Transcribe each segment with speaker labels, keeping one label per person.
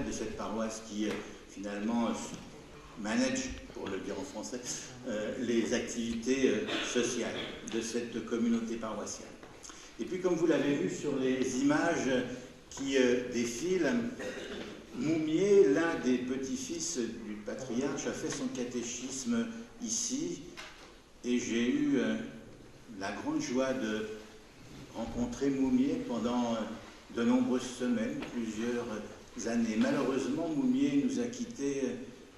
Speaker 1: De cette paroisse qui finalement manage, pour le dire en français, les activités sociales de cette communauté paroissiale. Et puis comme vous l'avez vu sur les images qui défilent, Moumier, l'un des petits-fils du patriarche, a fait son catéchisme ici et j'ai eu la grande joie de rencontrer Moumier pendant de nombreuses semaines, plusieurs années. Malheureusement, Moumier nous a quittés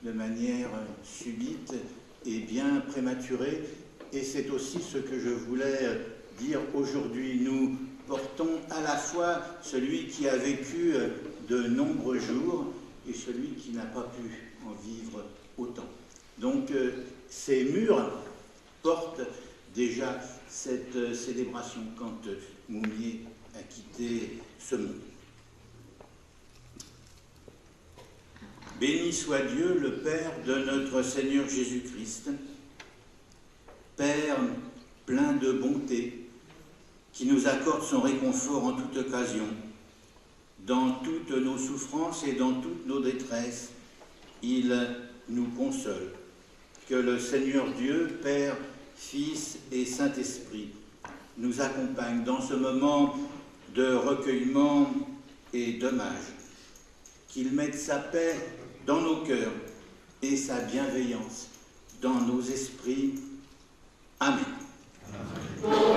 Speaker 1: de manière subite et bien prématurée, et c'est aussi ce que je voulais dire aujourd'hui. Nous portons à la fois celui qui a vécu de nombreux jours et celui qui n'a pas pu en vivre autant. Donc ces murs portent déjà cette célébration quand Moumier a quitté ce monde. Béni soit Dieu, le Père de notre Seigneur Jésus-Christ, Père plein de bonté, qui nous accorde son réconfort en toute occasion, dans toutes nos souffrances et dans toutes nos détresses. Il nous console. Que le Seigneur Dieu, Père, Fils et Saint-Esprit, nous accompagne dans ce moment de recueillement et d'hommage. Qu'il mette sa paix dans nos cœurs et sa bienveillance dans nos esprits. Amen.
Speaker 2: Yeah.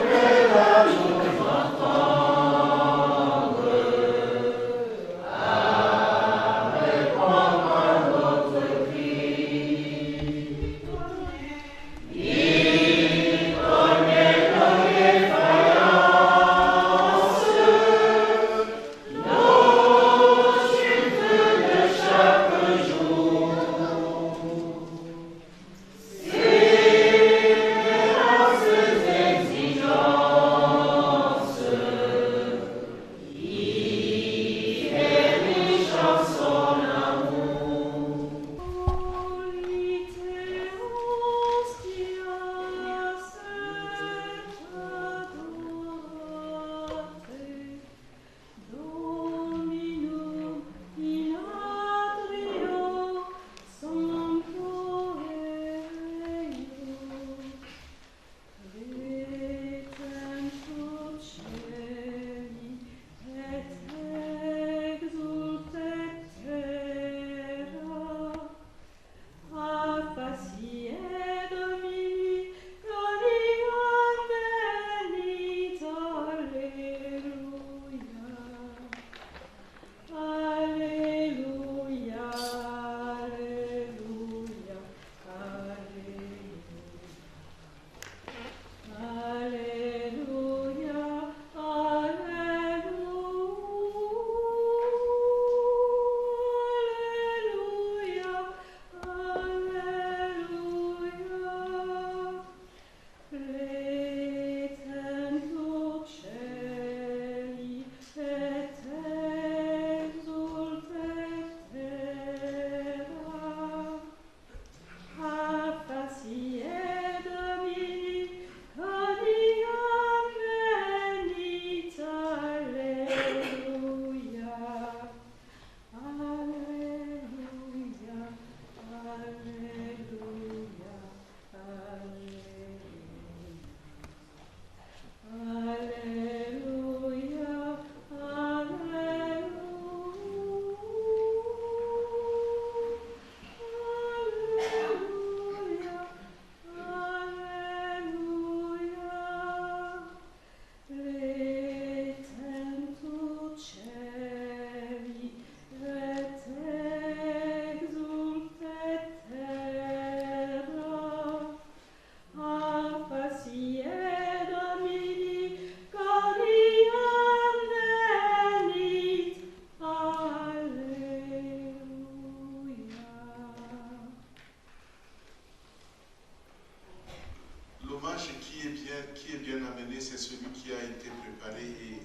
Speaker 2: qui est bien amené, c'est celui qui a été préparé et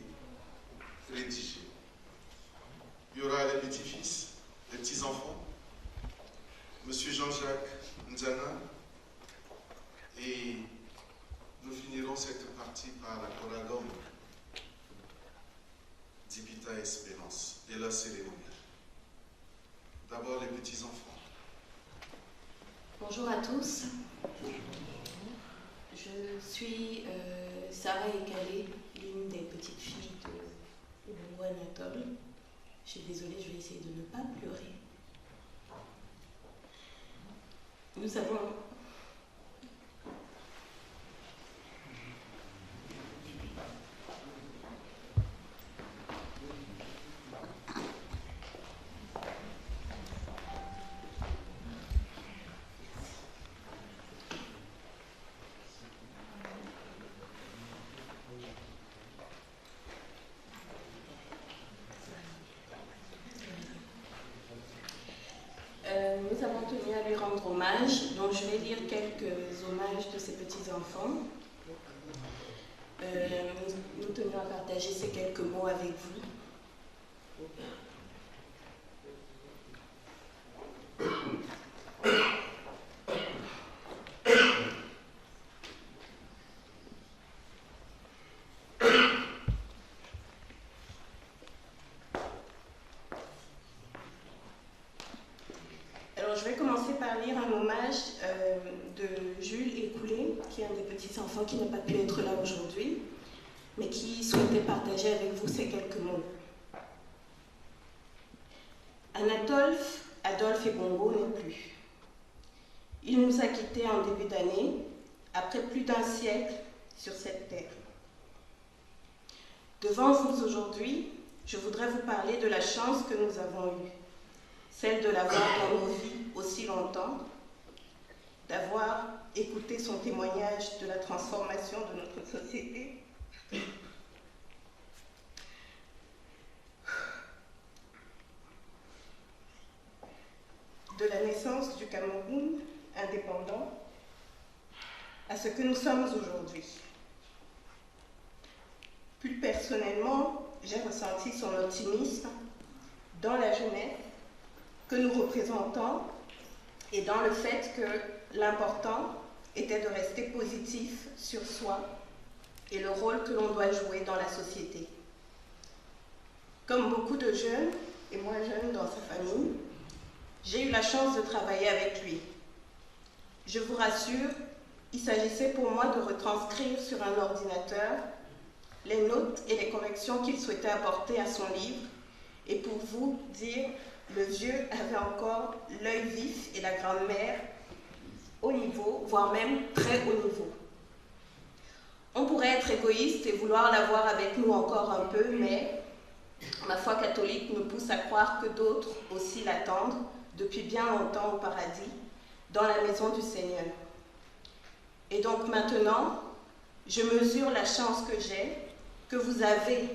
Speaker 2: rédigé. Il y aura les petits-fils, les petits-enfants, M. Jean-Jacques Nzana, et nous finirons cette partie par la Coragom d'Ipita Espérance et la cérémonie. D'abord les petits-enfants.
Speaker 3: Bonjour à tous. Je suis Sarah Ekale, l'une des petites filles de Bongo Anatole. Je suis désolée, je vais essayer de ne pas pleurer. Nous avons... Nous avons tenu à lui rendre hommage, donc je vais lire quelques hommages de ces petits-enfants. Nous tenions à partager ces quelques mots avec vous. Alors, je vais commencer par lire un hommage de Jules Écoulé, qui est un des petits-enfants qui n'a pas pu être là aujourd'hui, mais qui souhaitait partager avec vous ces quelques mots. Anatole, Adolphe et Bongo n'est plus. Il nous a quittés en début d'année, après plus d'un siècle sur cette terre. Devant vous aujourd'hui, je voudrais vous parler de la chance que nous avons eue, celle de l'avoir dans nos vies aussi longtemps, d'avoir écouté son témoignage de la transformation de notre société, de la naissance du Cameroun indépendant à ce que nous sommes aujourd'hui. Plus personnellement, j'ai ressenti son optimisme dans la jeunesse que nous représentons et dans le fait que l'important était de rester positif sur soi et le rôle que l'on doit jouer dans la société. Comme beaucoup de jeunes, et moi jeune dans sa famille, j'ai eu la chance de travailler avec lui. Je vous rassure, il s'agissait pour moi de retranscrire sur un ordinateur les notes et les corrections qu'il souhaitait apporter à son livre, et pour vous dire, le vieux avait encore l'œil vif et la grammaire au niveau, voire même très haut niveau. On pourrait être égoïste et vouloir l'avoir avec nous encore un peu, mais ma foi catholique me pousse à croire que d'autres aussi l'attendent depuis bien longtemps au paradis, dans la maison du Seigneur. Et donc maintenant, je mesure la chance que j'ai, que vous avez,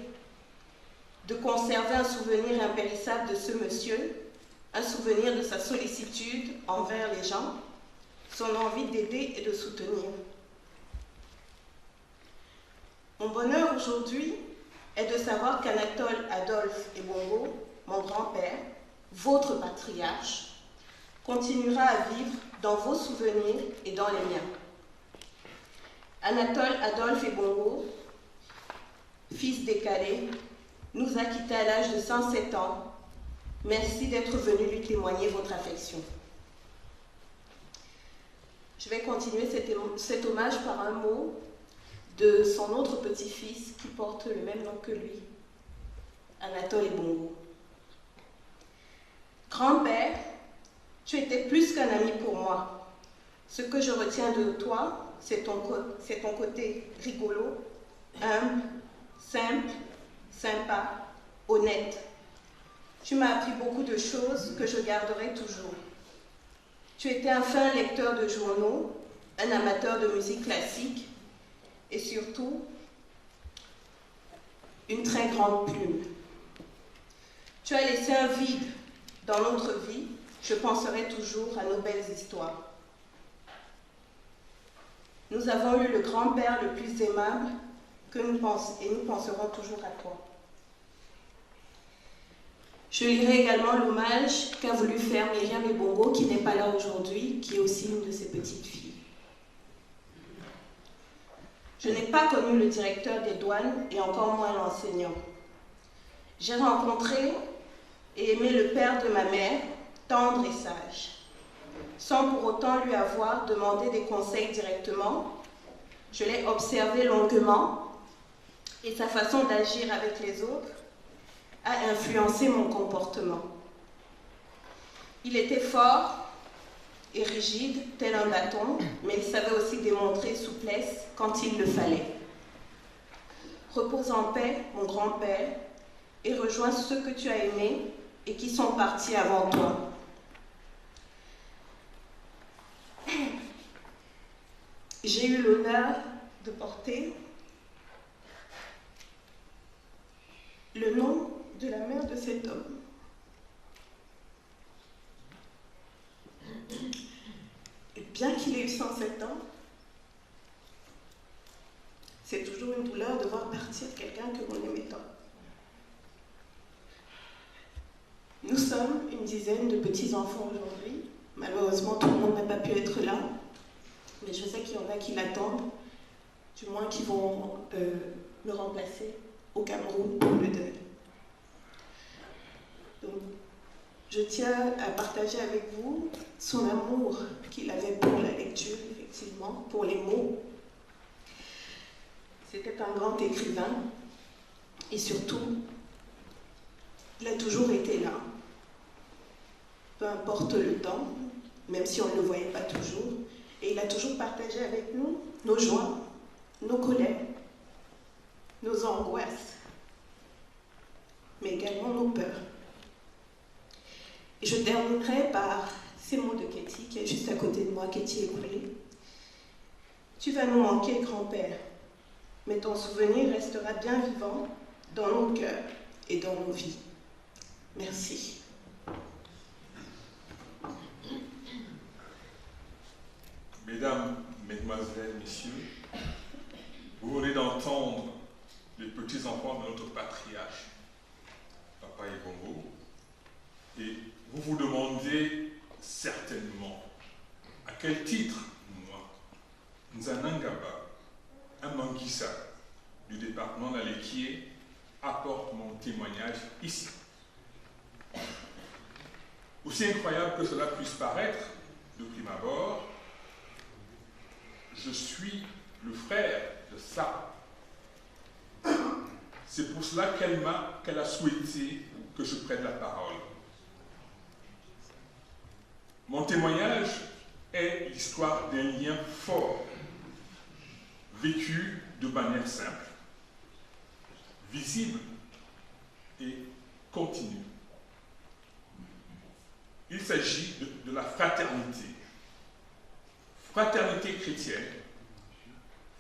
Speaker 3: de conserver un souvenir impérissable de ce monsieur, un souvenir de sa sollicitude envers les gens, son envie d'aider et de soutenir. Mon bonheur aujourd'hui est de savoir qu'Anatole, Adolphe et Bongo, mon grand-père, votre patriarche, continuera à vivre dans vos souvenirs et dans les miens. Anatole, Adolphe et Bongo, fils d'Ekale, nous a quittés à l'âge de 107 ans. Merci d'être venu lui témoigner votre affection. Je vais continuer cet hommage par un mot de son autre petit-fils qui porte le même nom que lui, Anatole et Bongo. Grand-père, tu étais plus qu'un ami pour moi. Ce que je retiens de toi, c'est ton côté rigolo, humble, simple, sympa, honnête. Tu m'as appris beaucoup de choses que je garderai toujours. Tu étais un fin lecteur de journaux, un amateur de musique classique et surtout une très grande plume. Tu as laissé un vide dans notre vie. Je penserai toujours à nos belles histoires. nous avons eu le grand-père le plus aimable et nous penserons toujours à toi. Je lirai également l'hommage qu'a voulu faire Myriam Ebongo, qui n'est pas là aujourd'hui, qui est aussi une de ses petites filles. Je n'ai pas connu le directeur des douanes et encore moins l'enseignant. J'ai rencontré et aimé le père de ma mère, tendre et sage. Sans pour autant lui avoir demandé des conseils directement, je l'ai observé longuement et sa façon d'agir avec les autres a influencé mon comportement. Il était fort et rigide, tel un bâton, mais il savait aussi démontrer souplesse quand il le fallait. Repose en paix, mon grand-père, et rejoins ceux que tu as aimés et qui sont partis avant toi. J'ai eu l'honneur de porter le nom de la mère de cet homme. Et bien qu'il ait eu 107 ans, c'est toujours une douleur de voir partir quelqu'un que l'on aimait tant. Nous sommes une dizaine de petits-enfants aujourd'hui. Malheureusement, tout le monde n'a pas pu être là. Mais je sais qu'il y en a qui l'attendent, du moins qui vont me remplacer au Cameroun pour le deuil. Donc, je tiens à partager avec vous son amour qu'il avait pour la lecture, effectivement, pour les mots. C'était un grand écrivain et surtout, il a toujours été là. Peu importe le temps, même si on ne le voyait pas toujours, et il a toujours partagé avec nous nos joies, nos colères, nos angoisses, mais également nos peurs. Et je terminerai par ces mots de Katie, qui est juste à côté de moi, Katie Ekoulé. Tu vas nous manquer, grand-père, mais ton souvenir restera bien vivant dans nos cœurs et dans nos vies. Merci.
Speaker 4: Mesdames, Mesdemoiselles, Messieurs, vous venez d'entendre les petits-enfants de notre patriarche, Papa Ebongo, et vous vous demandez certainement à quel titre moi, Nzanangaba, un Manguissa du département d'Alekié, apporte mon témoignage ici. Aussi incroyable que cela puisse paraître de prime abord, je suis le frère de Sarah. C'est pour cela qu'elle a souhaité que je prenne la parole. Mon témoignage est l'histoire d'un lien fort, vécu de manière simple, visible et continue. Il s'agit de la fraternité. Fraternité chrétienne,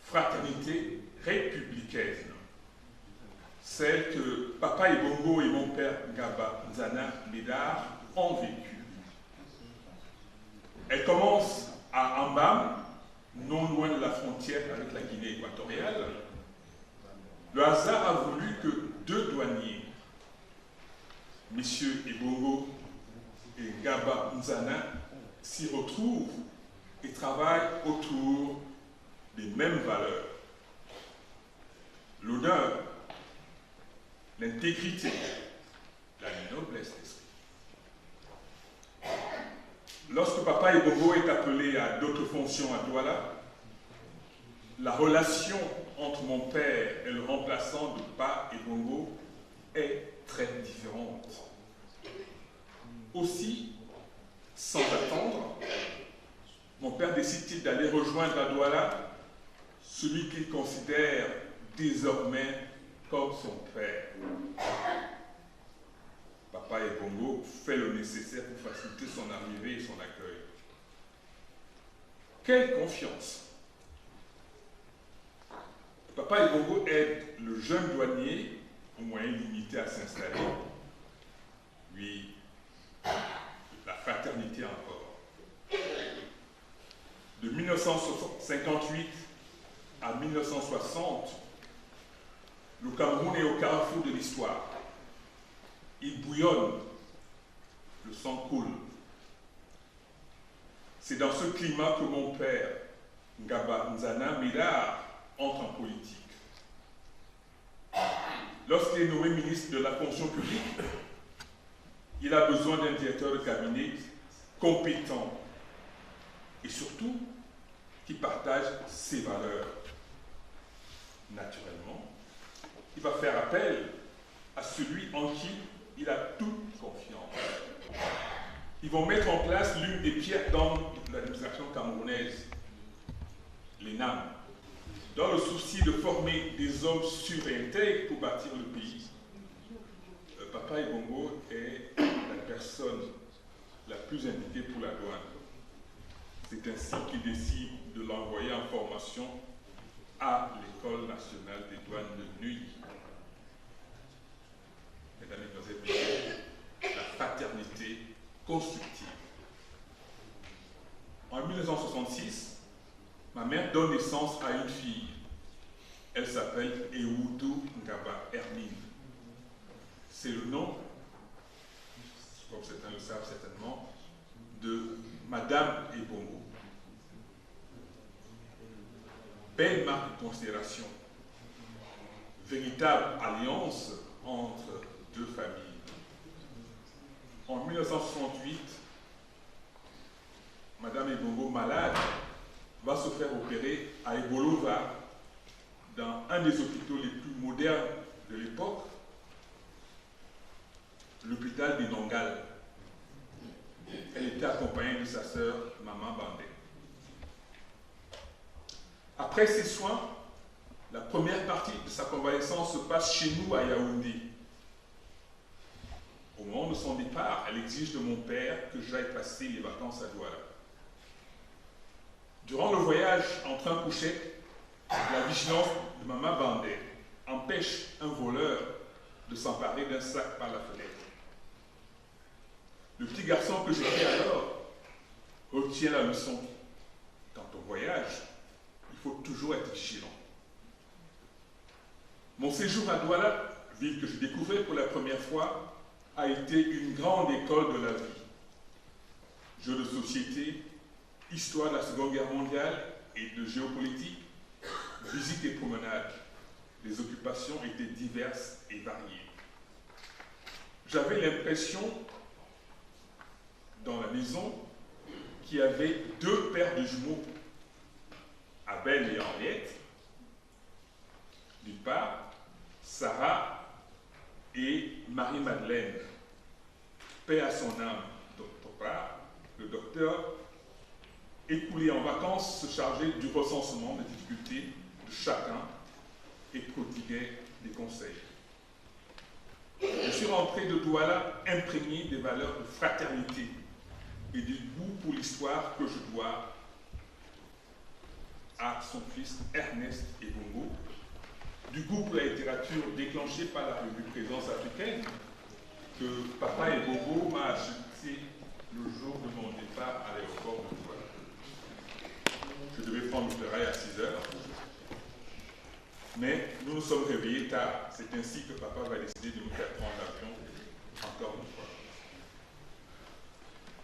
Speaker 4: fraternité républicaine, celle que Papa Ebongo et mon père Ngaba Nzana Médard ont vécue. Elle commence à Ambam, non loin de la frontière avec la Guinée équatoriale. Le hasard a voulu que deux douaniers, messieurs Ebongo et Ngaba Nzana, s'y retrouvent et travaillent autour des mêmes valeurs. L'honneur, l'intégrité, la noblesse d'esprit. Lorsque Papa Ebongo est appelé à d'autres fonctions à Douala, la relation entre mon père et le remplaçant de Papa Ebongo est très différente. Aussi, sans attendre, mon père décide d'aller rejoindre à Douala celui qu'il considère désormais comme son père. Papa Ebongo fait le nécessaire pour faciliter son arrivée et son accueil. Quelle confiance! Papa Ebongo aide le jeune douanier, aux moyens limités, à s'installer. Oui, la fraternité encore. De 1958 à 1960, le Cameroun est au carrefour de l'histoire. Il bouillonne, le sang coule. C'est dans ce climat que mon père, Ngaba Nzana Médard, entre en politique. Lorsqu'il est nommé ministre de la fonction publique, il a besoin d'un directeur de cabinet compétent et surtout qui partage ses valeurs. Naturellement, il va faire appel à celui en qui il a toute confiance. Ils vont mettre en place l'une des pierres dans l'administration camerounaise, l'ENAM, dans le souci de former des hommes sûrs et intègres pour bâtir le pays. Papa Ebongo est la personne la plus indiquée pour la douane. C'est ainsi qu'il décide de l'envoyer en formation à l'École nationale des douanes de Neuilly. Mesdames et messieurs, la fraternité constructive. En 1966, ma mère donne naissance à une fille. Elle s'appelle Ewudu Ngaba Hermine. C'est le nom, comme certains le savent certainement, de Madame Ebongo. Belle marque de considération, véritable alliance entre deux familles. En 1968, Madame Ebongo, malade, va se faire opérer à Ebolova, dans un des hôpitaux les plus modernes de l'époque, l'hôpital de Nongal. Elle était accompagnée de sa sœur, Maman Bandé. Après ces soins, la première partie de sa convalescence se passe chez nous à Yaoundé. Au moment de son départ, elle exige de mon père que j'aille passer les vacances à Douala. Durant le voyage en train couché, la vigilance de Maman Bandé empêche un voleur de s'emparer d'un sac par la fenêtre. Le petit garçon que j'étais alors retient la leçon. Quand on voyage, il faut toujours être vigilant. Mon séjour à Douala, ville que je découvrais pour la première fois, a été une grande école de la vie. Jeux de société, histoire de la Seconde Guerre mondiale et de géopolitique, visites et promenades. Les occupations étaient diverses et variées. J'avais l'impression, dans la maison, qu'il y avait deux paires de jumeaux, Abel et Henriette, d'une part, Sarah et Marie-Madeleine, paix à son âme, d'autre part, le docteur, écoulé en vacances, se chargeait du recensement des difficultés de chacun et prodiguait des conseils. Je suis rentré de Douala imprégné des valeurs de fraternité et du goût pour l'histoire que je dois à son fils Ernest Ebongo, du goût pour la littérature déclenché par la revue Présence africaine que Papa Ebongo m'a acheté le jour de mon départ à l'aéroport de Douala. Je devais prendre le ferraille à 6 heures, mais nous nous sommes réveillés tard. C'est ainsi que Papa va décider de nous faire prendre l'avion encore une fois.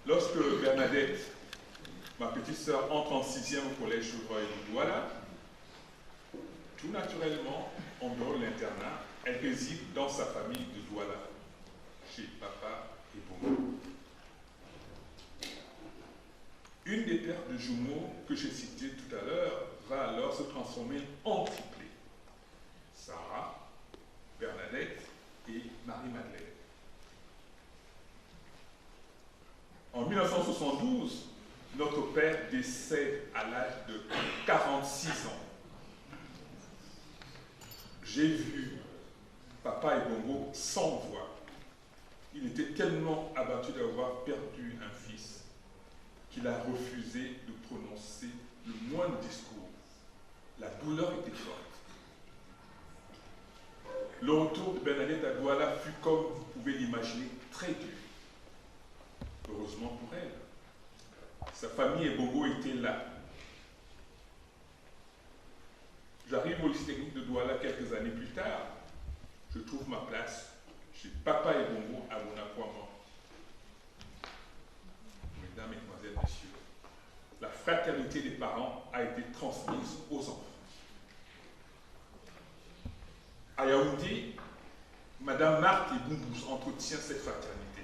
Speaker 4: Lorsque Bernadette, ma petite sœur, entre en 6e au collège Chevrolet de Douala, tout naturellement, en dehors de l'internat, elle réside dans sa famille de Douala, chez Papa Ebongo. Une des paires de jumeaux que j'ai citées tout à l'heure va alors se transformer en triplé. Sarah, Bernadette et Marie-Madeleine. En 1972, notre père décède à l'âge de 46 ans. J'ai vu Papa Ebongo sans voix. Il était tellement abattu d'avoir perdu un fils qu'il a refusé de prononcer le moindre discours. La douleur était forte. Le retour de Bernadette à Douala fut, comme vous pouvez l'imaginer, très dur. Heureusement pour elle. Sa famille Ebongo était là. J'arrive au lycée technique de Douala quelques années plus tard. Je trouve ma place chez Papa et Bongo à Bonapoiman. Mesdames, Mesdemoiselles, Messieurs, la fraternité des parents a été transmise aux enfants. À Yaoundé, Madame Marthe Eboumbous entretient cette fraternité.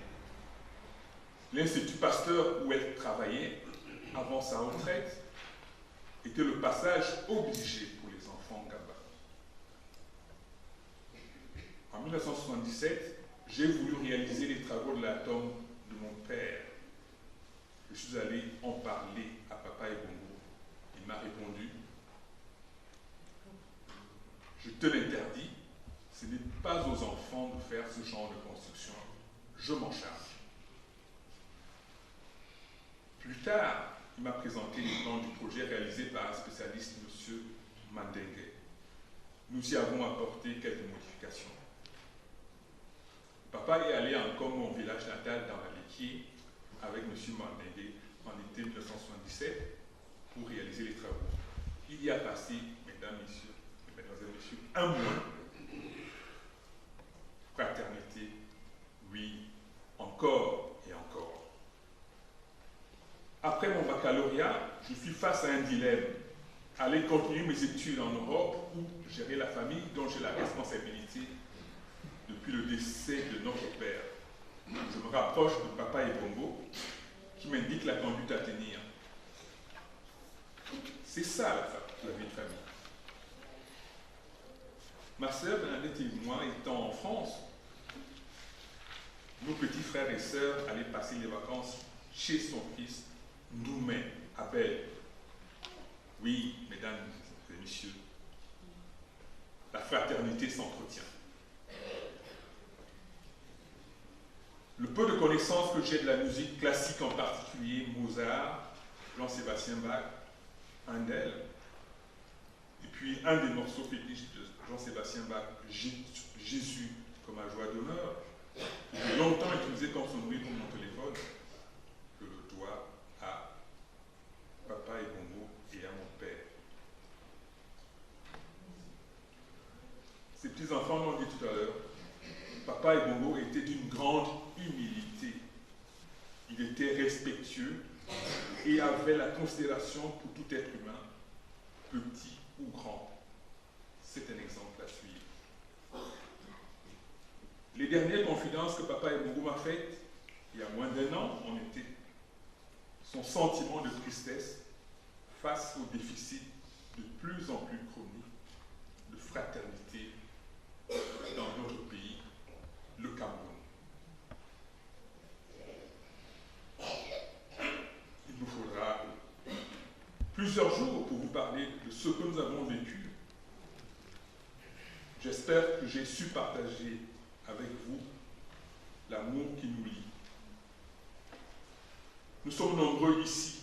Speaker 4: L'Institut Pasteur où elle travaillait avant sa retraite était le passage obligé pour les enfants Gaba. En 1977, j'ai voulu réaliser les travaux de la tombe de mon père. Je suis allé en parler à Papa et Bongo. Il m'a répondu, je te l'interdis, ce n'est pas aux enfants de faire ce genre de construction. Je m'en charge. Plus tard, il m'a présenté les plans du projet réalisé par un spécialiste, M. Mandengue. Nous y avons apporté quelques modifications. Papa est allé encore mon village natal dans la Laitier avec M. Mandengue en été 1977 pour réaliser les travaux. Il y a passé, mesdames, messieurs, mesdemoiselles, messieurs, un mois. Fraternité, oui, encore et encore. Après mon baccalauréat, je suis face à un dilemme. Aller continuer mes études en Europe ou gérer la famille dont j'ai la responsabilité depuis le décès de notre père. Je me rapproche de Papa et Bongo qui m'indique la conduite à tenir. C'est ça la vie de famille. Ma sœur Bernadette et moi étant en France, nos petits frères et sœurs allaient passer les vacances chez son fils, Noumé, à Belle. Oui, mesdames et messieurs, la fraternité s'entretient. Le peu de connaissances que j'ai de la musique classique, en particulier Mozart, Jean-Sébastien Bach, Handel, et puis un des morceaux fétiches de Jean-Sébastien Bach, Jésus comme à joie d'honneur, que j'ai longtemps utilisé comme sonnerie pour mon téléphone, je le dois à Papa et Bongo et à mon père. Ces petits-enfants l'ont dit tout à l'heure, Papa et Bongo étaient d'une grande humilité. Il était respectueux et avait la considération pour tout être humain, petit ou grand. C'est un exemple à suivre. Les dernières confidences que Papa et Bongo m'a faites, il y a moins d'1 an, on était son sentiment de tristesse face au déficit de plus en plus chronique de fraternité dans notre pays, le Cameroun. Il nous faudra plusieurs jours pour vous parler de ce que nous avons vécu. J'espère que j'ai su partager avec vous l'amour qui nous lie. Nous sommes nombreux ici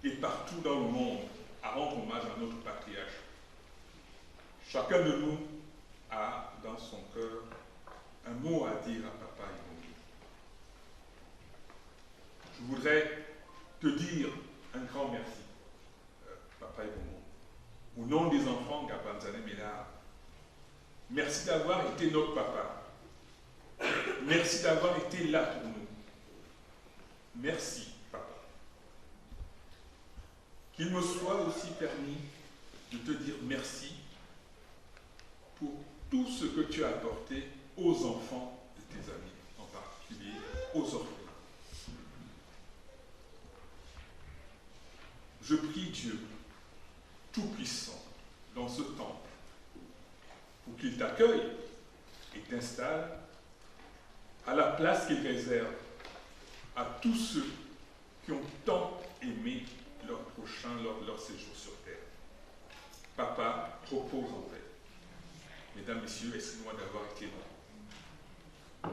Speaker 4: et partout dans le monde à rendre hommage à notre patriarche. Chacun de nous a dans son cœur un mot à dire à Papa et Bongo. Je voudrais te dire un grand merci, Papa et Bongo, au nom des enfants Gabanzane Ménard. Merci d'avoir été notre papa. Merci d'avoir été là pour nous. Merci, Papa. Qu'il me soit aussi permis de te dire merci pour tout ce que tu as apporté aux enfants de tes amis, en particulier aux orphelins. Je prie Dieu Tout-Puissant dans ce temple pour qu'il t'accueille et t'installe à la place qu'il réserve à tous ceux qui ont tant aimé leur prochain lors de leur séjour sur terre. Papa, repose en paix. Mesdames, Messieurs, excusez-moi d'avoir été long.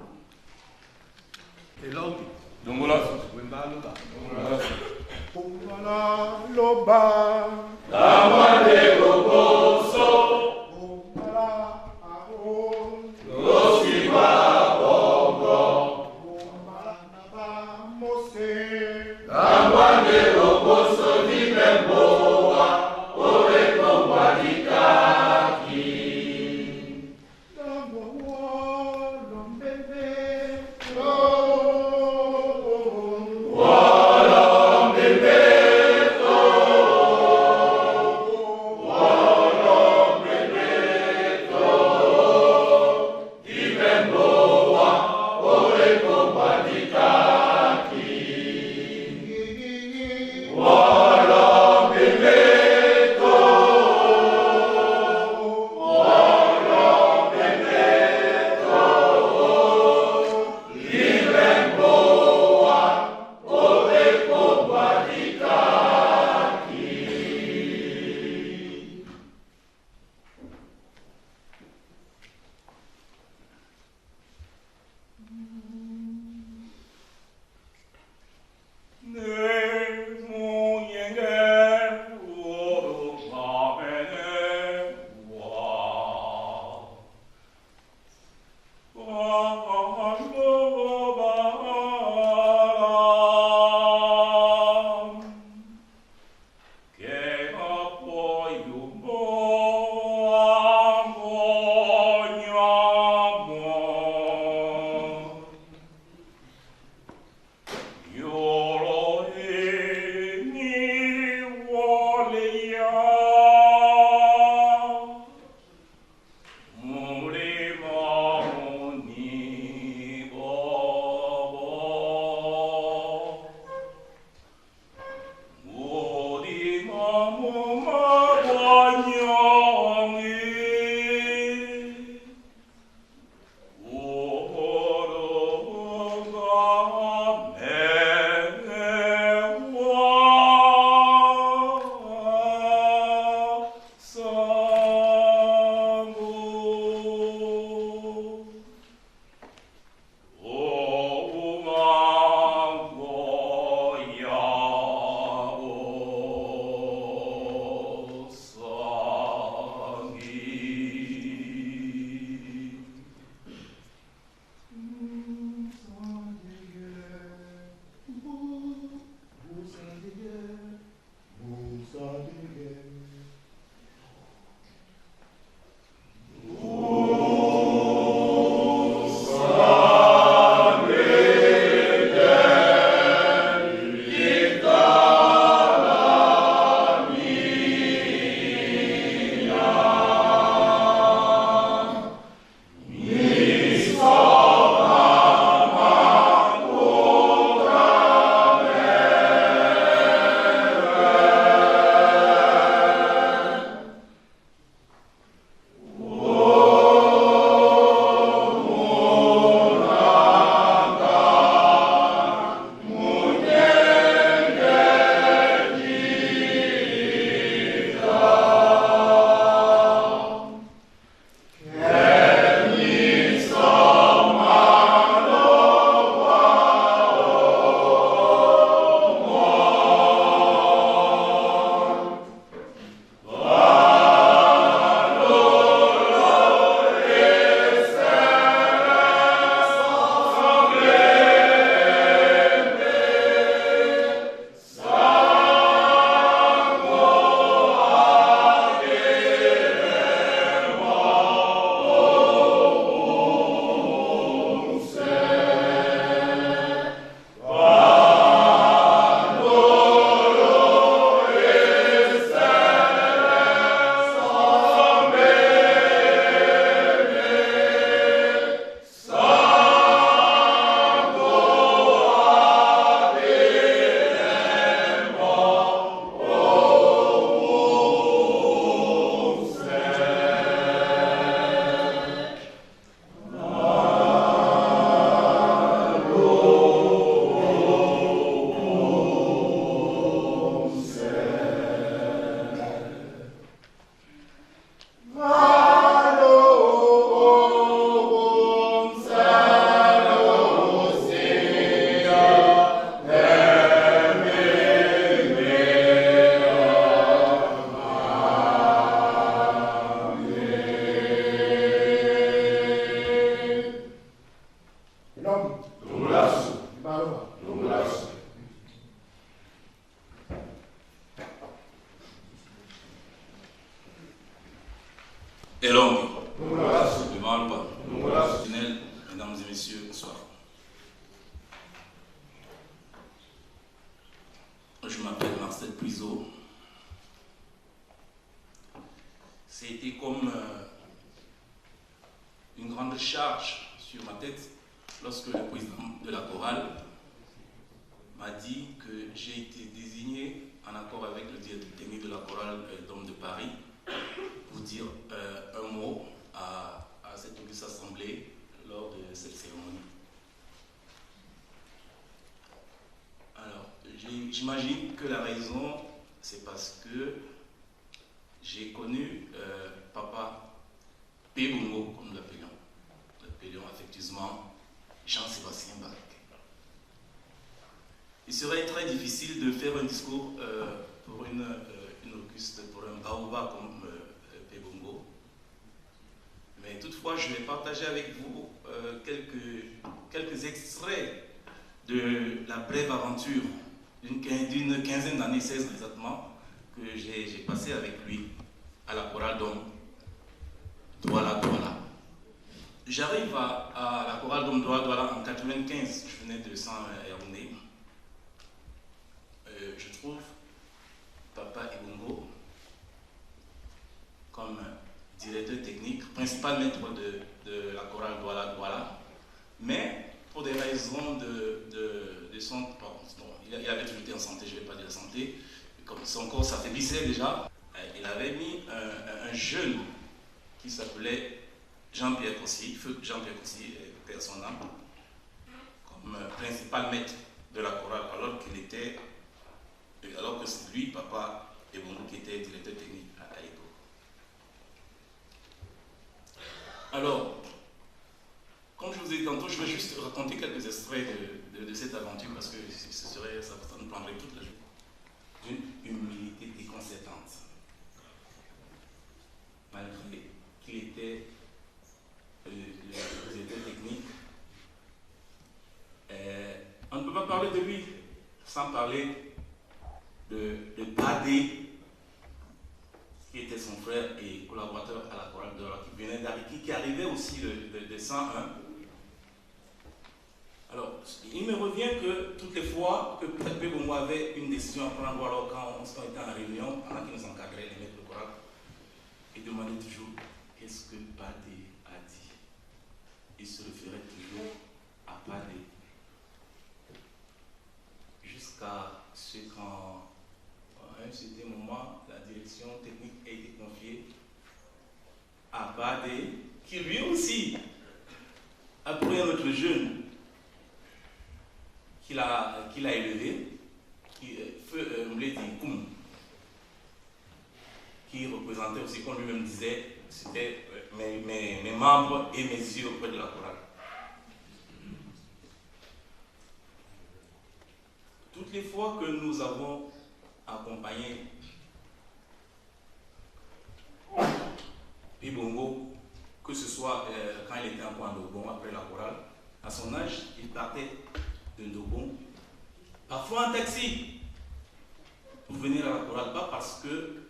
Speaker 5: Et l'homme,
Speaker 6: Dongola.
Speaker 5: Wemba Loba.
Speaker 7: Ongala loba,
Speaker 6: Damande Roboso,
Speaker 7: ongala aon,
Speaker 6: Losiba Bongo,
Speaker 7: ongala naba mose,
Speaker 6: Damande Roboso di Bemboa, Ore Kombadika. Elongi. De Malba. Mesdames et messieurs, bonsoir. Je m'appelle Marcel Puiseau. C'était comme une grande charge sur ma tête lorsque le président de la chorale m'a dit que j'ai été désigné en accord avec le directeur technique de la chorale d'Hommes de Paris pour dire un mot à cette auguste assemblée lors de cette cérémonie. Alors, j'imagine que la raison, c'est parce que j'ai connu Papa Pébongo, comme nous l'appelions. Nous l'appelions affectueusement Jean-Sébastien Bach. Il serait très difficile de faire un discours pour une auguste, pour un baoba comme Pébongo. Mais toutefois, je vais partager avec vous quelques extraits de la brève aventure d'une quinzaine d'années, 16 exactement, que j'ai passé avec lui à la chorale d'Homme Douala. J'arrive à la chorale d'Homme Douala en 95, je venais de Saint-Herné. Je trouve Papa Ebongo comme directeur technique, principal maître de la chorale Douala, mais pour des raisons de santé, il avait toujours été en santé, je ne vais pas dire la santé, comme son corps s'affaiblissait déjà, il avait mis un jeune qui s'appelait Jean-Pierre Cossy, feu Jean-Pierre Cossy, père son âme, comme principal maître de la chorale, alors que c'est lui, Papa Ebongo, qui était directeur technique à l'époque. Alors, comme je vous ai dit tantôt, je vais juste raconter quelques extraits de cette aventure parce que ça nous prendrait toute la journée. D'une humilité déconcertante. Malgré qu'il était le directeur technique, on ne peut pas parler de lui sans parler de Badé, qui était son frère et collaborateur à la chorale qui venait d'Ariki, qui arrivait aussi de 101. Alors, il me revient que toutes les fois que Pébongo avait une décision à prendre, alors quand on était en réunion, pendant qu'il nous encadrait, les maîtres de chorale, il demandait toujours qu'est-ce que Badé a dit. Il se référait toujours à Badé. Jusqu'à ce qu'en un certain moment, la direction technique a été confiée à Badé, qui lui aussi a pris un autre jeune qu'il a élevé, Feu Mledi Koum, qui représentait aussi, comme lui-même disait, c'était mes membres et mes yeux auprès de la chorale. Toutes les fois que nous avons accompagné Pébongo, que ce soit quand il était en point d'Obon après la chorale, à son âge, il partait de Ndobon, parfois en taxi, pour venir à la chorale, pas parce que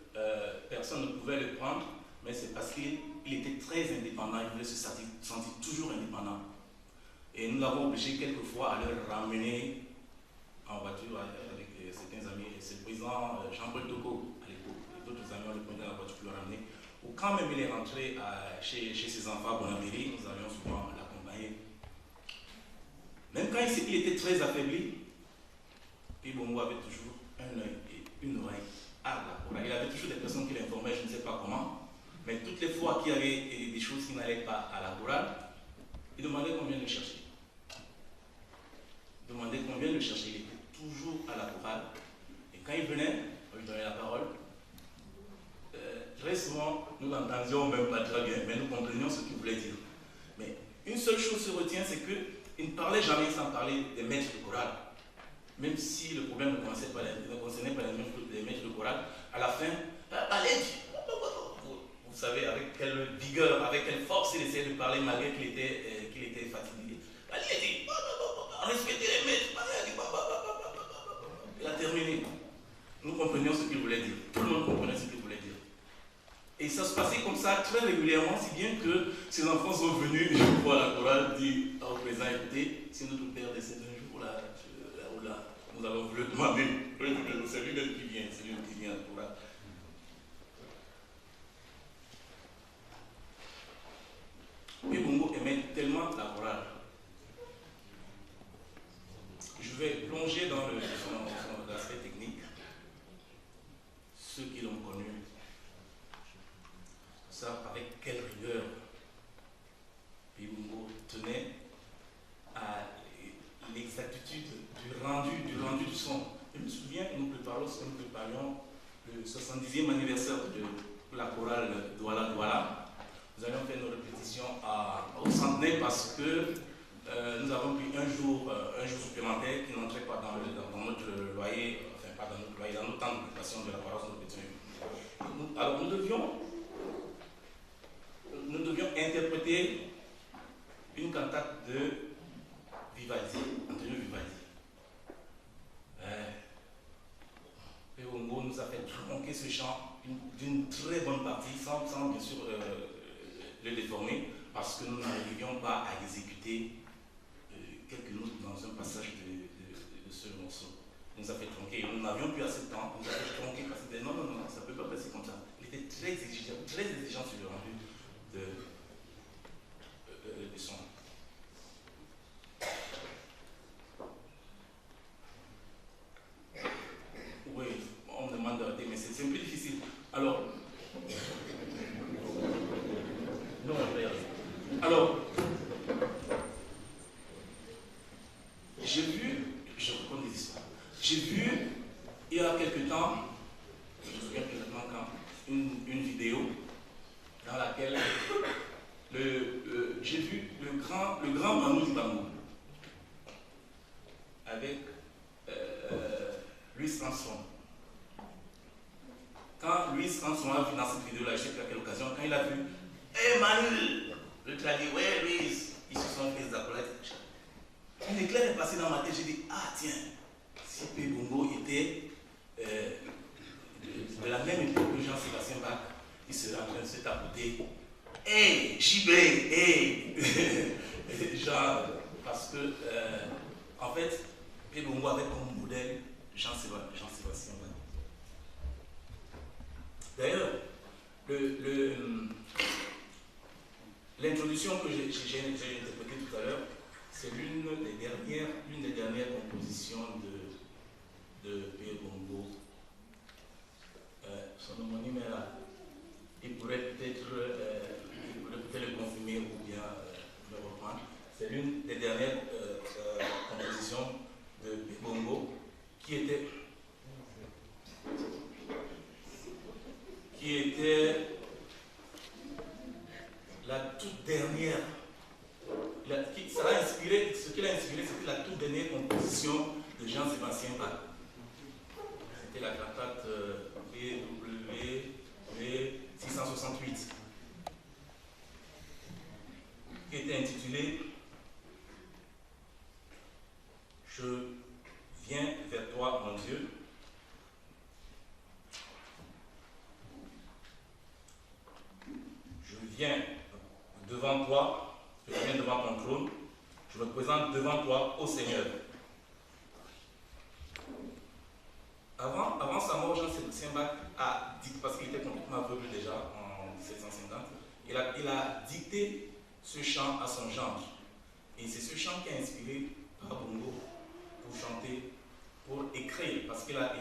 Speaker 6: personne ne pouvait le prendre, mais c'est parce qu'il était très indépendant, il voulait se sentir toujours indépendant. Et nous l'avons obligé quelquefois à le ramener en voiture avec certains amis. Et c'est le président Jean-Paul Togo à l'époque, et d'autres amis ont le pris dans la voiture pour le ramener. Ou quand même il est rentré chez ses enfants à Bonabéry, nous allions souvent l'accompagner. Même quand il était très affaibli, Pébongo avait toujours un œil et une oreille à la chorale. Il avait toujours des personnes qui l'informaient, je ne sais pas comment, mais toutes les fois qu'il y avait des choses qui n'allaient pas à la chorale, il demandait qu'on vienne le chercher. Il était toujours à la chorale. Et quand il venait, on lui donnait la parole. Très souvent, nous n'entendions même pas très bien, mais nous comprenions ce qu'il voulait dire. Mais une seule chose se retient, c'est qu'il ne parlait jamais sans parler des maîtres de chorale. Même si le problème ne concernait pas les maîtres de chorale, à la fin, vous savez avec quelle vigueur, avec quelle force il essayait de parler malgré qu'il était fatigué. Il dit, respectez les maîtres. Il a terminé. Nous comprenions ce qu'il voulait dire. Tout le monde comprenait ce qu'il voulait dire. Et ça se passait comme ça très régulièrement, si bien que ces enfants sont venus voir la chorale, dire au président, écoutez, si notre père décède un jour, là, nous allons vous le demander. C'est lui-même qui vient, à la chorale. P. Bongo aimait tellement la chorale. Je vais plonger dans l'aspect technique. Ceux qui l'ont connu savent avec quelle rigueur P. Bongo tenait à l'exactitude du rendu du son. Je me souviens que nous préparions le 70e anniversaire de la chorale Douala Douala. Nous avions fait nos répétitions au centenaire parce que nous avons pris un jour supplémentaire qui n'entrait pas dans notre loyer, enfin pas dans notre loyer, dans notre temps de préparation de la paroisse de Pétion. Alors nous devions interpréter une cantate de Vivaldi, Antonio Vivaldi. P. Bongo nous a fait tronquer ce chant d'une très bonne partie, sans bien sûr le déformer, parce que nous n'arrivions pas à exécuter quelques notes dans un passage de ce morceau. Il nous a fait tronquer, nous n'avions plus assez de temps, il nous a fait tronquer parce qu'il disait non, ça ne peut pas passer comme ça. Il était très exigeant sur le rendu du son. Oui, on me demande d'arrêter, mais c'est un peu difficile. Alors, non, alors, j'ai vu, je raconte des histoires, j'ai vu il y a quelque temps, je me souviens plus exactement quand, une vidéo dans laquelle j'ai vu le grand Manu Dibango avec Louis Armstrong. Quand Louis Armstrong a vu dans cette vidéo-là, je ne sais plus à quelle occasion, quand il a vu hey Manu, le traduit, ouais Louis, ils se sont fait des accolades. Un éclair est passé dans ma tête, j'ai dit, ah tiens, si P. Bongo était de la même époque que Jean-Sébastien Bach, il serait en train de se tapoter. Hey, JB, hey genre, parce que, en fait, P. Bongo avait comme modèle Jean-Sébastien Bach. D'ailleurs, l'introduction que j'ai interprétée tout à l'heure, c'est l'une des dernières compositions de P. Bongo. Son homonyme est là. Il pourrait peut-être le confirmer ou bien le reprendre. C'est l'une des dernières compositions de P. Bongo qui était la toute dernière. Ce qui l'a inspiré, c'était la toute dernière composition de Jean-Sébastien Bach. C'était la cantate BWV 668, qui était intitulée « Je viens vers toi, mon Dieu ». Je viens devant toi, je viens devant ton trône, je me présente devant toi, ô Seigneur. Avant sa mort, Jean-Sébastien Bach a dit, parce qu'il était complètement aveugle déjà en 1750, il a dicté ce chant à son gendre. Et c'est ce chant qui a inspiré par Bongo pour chanter, pour écrire, parce qu'il a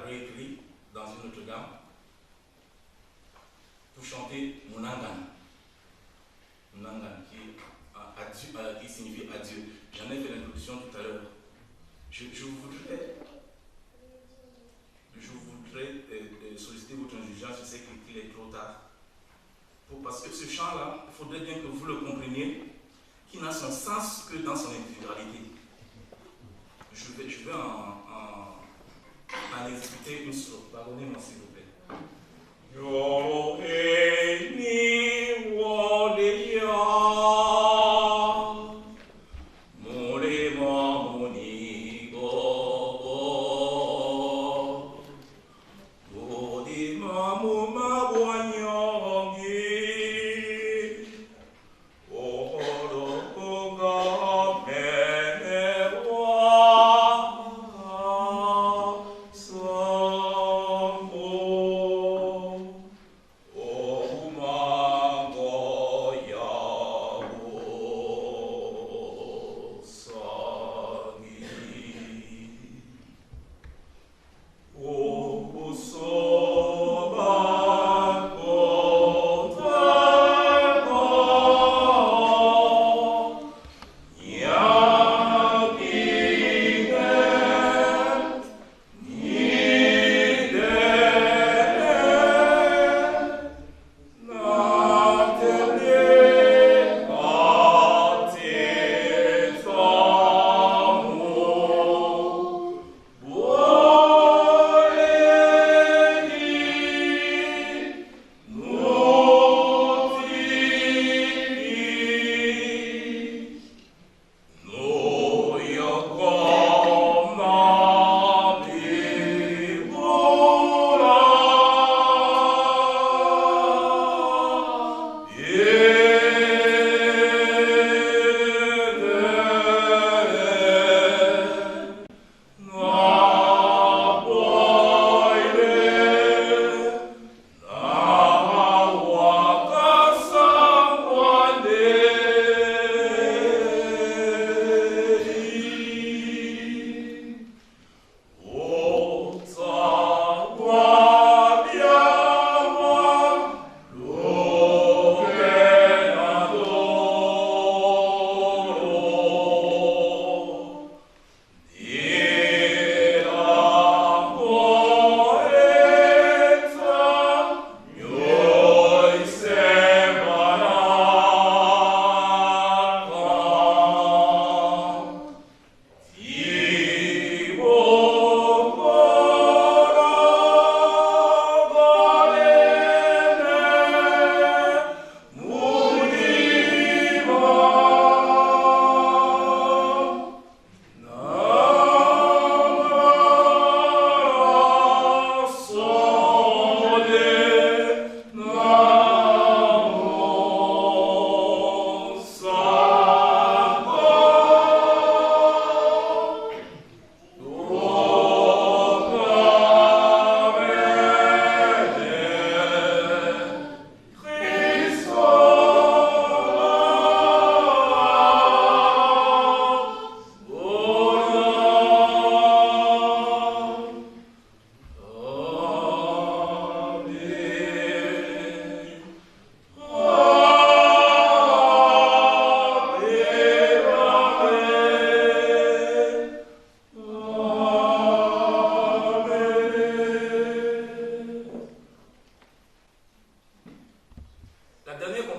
Speaker 6: réécrit dans une autre gamme, pour chanter Munangan. Munangan, qui signifie adieu. J'en ai fait l'introduction tout à l'heure. Je voudrais solliciter votre indulgence, je sais qu'il est trop tard. Parce que ce chant-là, il faudrait bien que vous le compreniez, qui n'a son sens que dans son intégralité. Je vais en exécuter une strophe. Pardonnez-moi s'il vous plaît. Yo ni wo de ya Mo di ma mo ma bo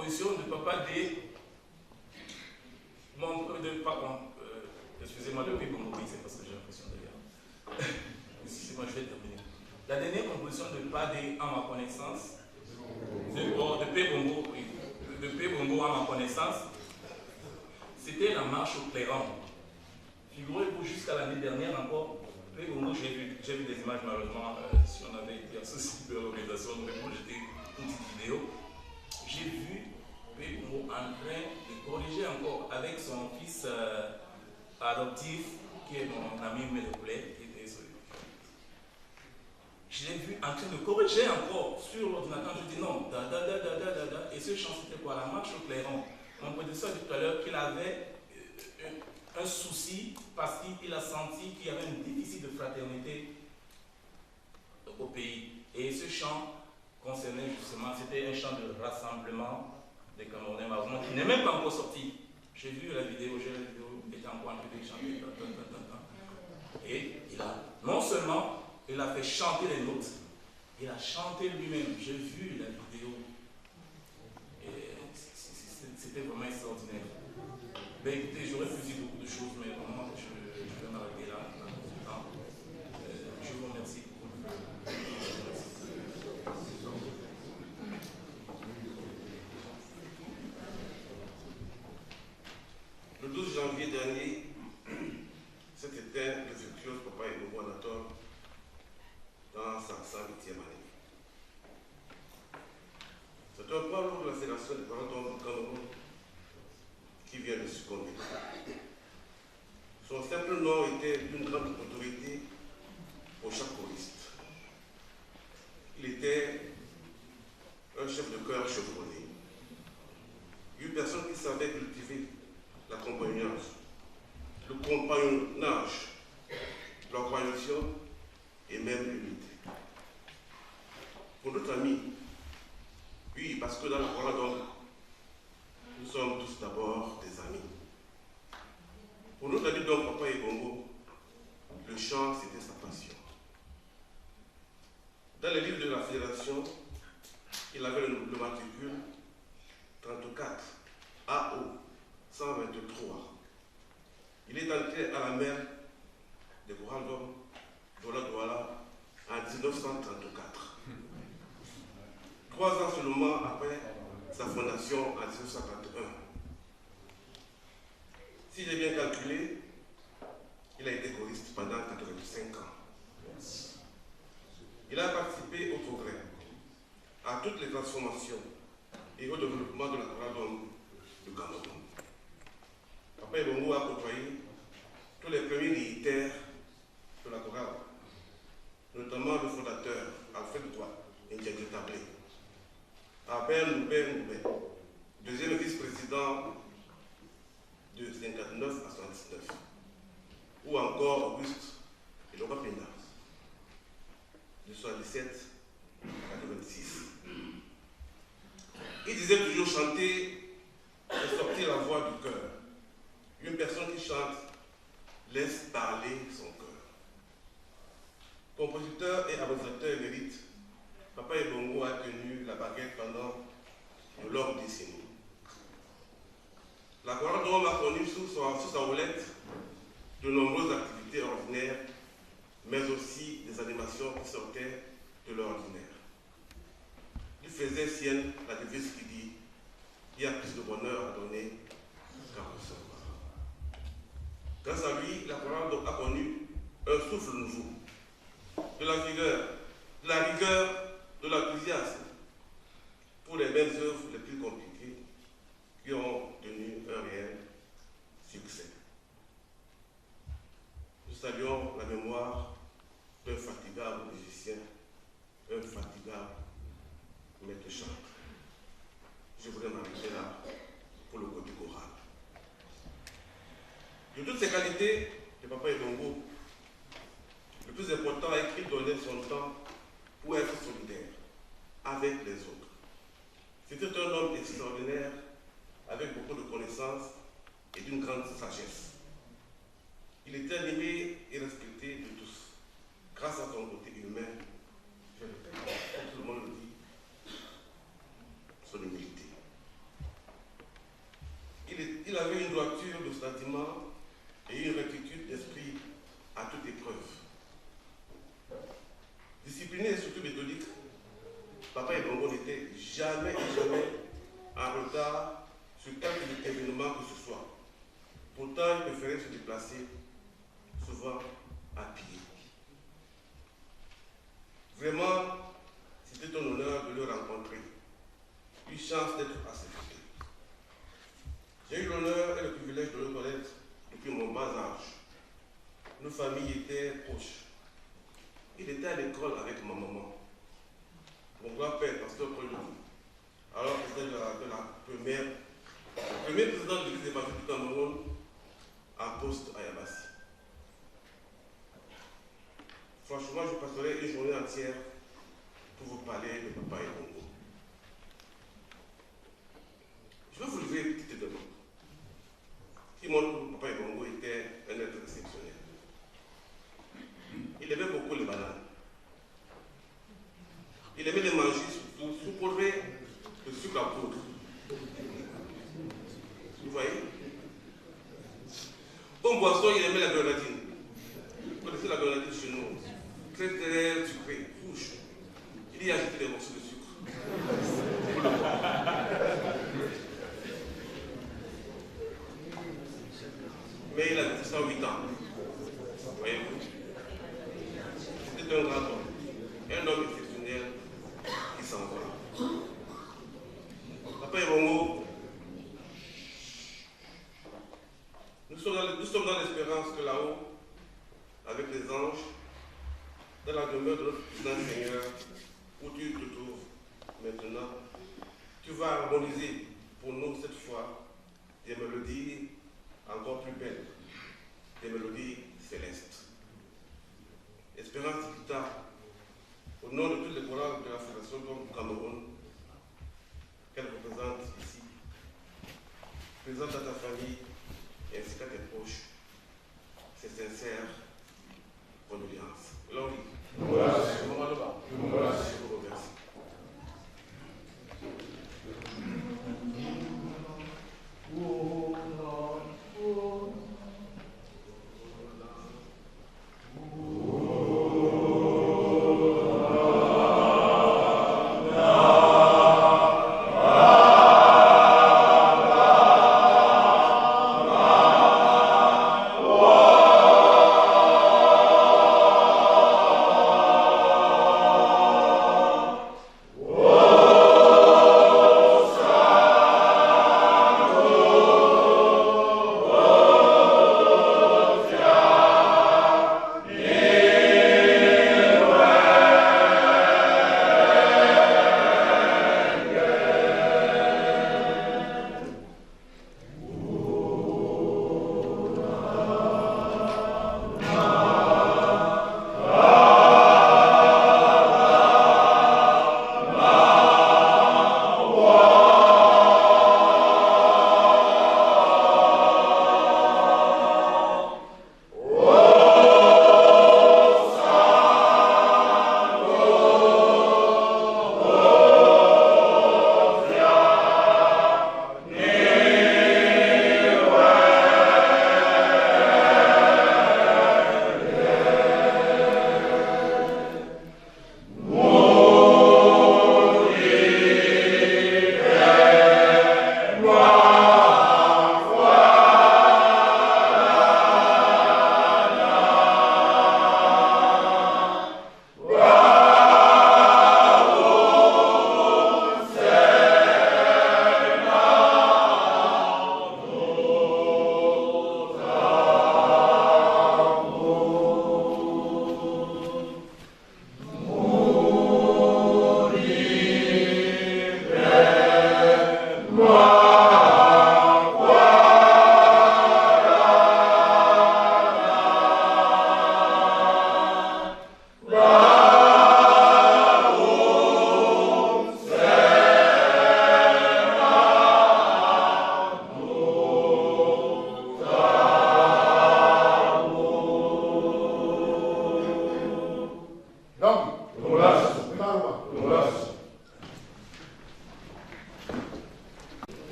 Speaker 6: composition de Papa D. Excusez-moi, le pays Bongo, c'est parce que j'ai l'impression d'ailleurs. Excusez-moi, je vais terminer. La dernière composition de Papa D, à ma connaissance, de P. Bongo, oui, de P. Bongo à ma connaissance, c'était la marche au clairon. Figurez-vous, jusqu'à l'année dernière encore, P. Bongo, j'ai vu des images malheureusement, si on avait été associé de l'organisation, mais moi j'étais une petite vidéo. J'ai vu P. Bongo en train de corriger encore avec son fils adoptif, qui est mon ami Médopoulet, qui était celui. Je l'ai vu en train de corriger encore sur l'ordinateur. Je dis non, et ce chant c'était quoi? La marche au clairon. Mon professeur dit tout à l'heure qu'il avait un souci parce qu'il a senti qu'il y avait un déficit de fraternité au pays. Et ce chant concernait justement, c'était un chant de rassemblement des Camerounais malheureusement qui n'est même pas encore sorti. J'ai vu la vidéo, il était encore en train de chanter. Et il a, non seulement il a fait chanter les notes, il a chanté lui-même. J'ai vu la vidéo. Et c'était vraiment extraordinaire. Ben écoutez, j'aurais pu dire beaucoup de choses, mais vraiment, je vais m'arrêter là. Je vous remercie beaucoup.
Speaker 8: Le 12 janvier dernier, c'était le virtuose Papa Bongo Anator dans sa 108e année. C'est un point lors de la fédération des parents d'hommes du Cameroun qui vient de succomber. Son simple nom était d'une grande autorité pour chaque choriste. Il était un chef de chœur chevronné, une personne qui savait cultiver la compagnonnage, le compagnonnage, la coalition et même l'unité. Pour notre ami, oui, parce que dans la chorale d'hommes, nous sommes tous d'abord des amis. Pour notre ami donc Papa Bongo, le chant c'était sa passion. Dans les livres de la fédération, il avait le matricule 34 AO 123. Il est entré à la mer de chorales d'hommes Douala en 1934. 3 ans seulement après sa fondation en 1951. Si j'ai bien calculé, il a été choriste pendant 85 ans. Il a participé au progrès, à toutes les transformations et au développement de la chorale d'hommes du Cameroun. Papa Bongo a côtoyé tous les premiers militaires de la chorale, notamment le fondateur Alfred Droit et Ndiaye Tablé, Abel Noubé, deuxième vice-président de 59 à 79, ou encore Auguste et Laurent Pena, de 77 à 96. Il disait toujours chanter et sortir la voix du cœur. Une personne qui chante laisse parler son cœur. Compositeur et administrateur émérite, Papa Bongo a tenu la baguette pendant de longues décennies. La chorale d'hommes a connu sous sa houlette de nombreuses activités ordinaires, mais aussi des animations qui sortaient de l'ordinaire. Il faisait sienne la devise qui dit « Il y a plus de bonheur à donner qu'à recevoir ». Grâce à lui, la chorale a connu un souffle nouveau, de la vigueur, de la rigueur, de l'enthousiasme pour les mêmes œuvres les plus compliquées qui ont tenu un réel succès. Nous saluons la mémoire d'un fatigable musicien, un fatigable maître chanteur. Je voudrais m'arrêter là pour le côté choral. De toutes ces qualités de Papa Bongo, le plus important est qu'il donnait son temps pour être solidaire avec les autres. C'était un homme extraordinaire, avec beaucoup de connaissances et d'une grande sagesse. Il était aimé et respecté de tous, grâce à son côté humain, je répète, comme tout le monde le dit, son humilité. sentiments et une rectitude d'esprit à toute épreuve. Discipliné et surtout méthodique, Papa Ebongo n'était jamais en retard sur quelque événement que ce soit. Pourtant, il préférait se déplacer, souvent à pied. Vraiment, c'était un honneur de le rencontrer. Une chance d'être à ses côtés. J'ai eu l'honneur et le privilège de le connaître depuis mon bas âge. Nos familles étaient proches. Il était à l'école avec ma maman. Mon grand-père, pasteur Paul, alors président de la première, le premier président de l'église évangélique du Cameroun, en poste à Yabassi. Franchement, je passerai une journée entière pour vous parler de Papa Ebongo. Je vais vous livrer une petite demande qui montre que Papa Ebongo était un être exceptionnel. Il aimait beaucoup les bananes. Il aimait les manger surtout saupoudrées de sucre à poudre. Vous voyez? Comme boisson, il aimait la grenadine. Vous connaissez la grenadine chez nous? Très très sucrée, rouge. Il y a ajouté des morceaux de sucre. Pour le boire. Mais il a 108 ans. Voyez-vous? C'était un grand homme. Un homme exceptionnel qui s'en va. Papa Ebongo, nous sommes dans l'espérance que là-haut, avec les anges, dans la demeure de notre puissant Seigneur, où tu te trouves maintenant, tu vas harmoniser pour nous cette fois des mélodies encore plus belles, des mélodies célestes. Espérance Tikita, au nom de toutes les chorales de la Fédération du Cameroun, qu'elle représente ici, présente à ta famille ainsi qu'à tes proches, ses sincères condoléances. Laurie, je vous remercie.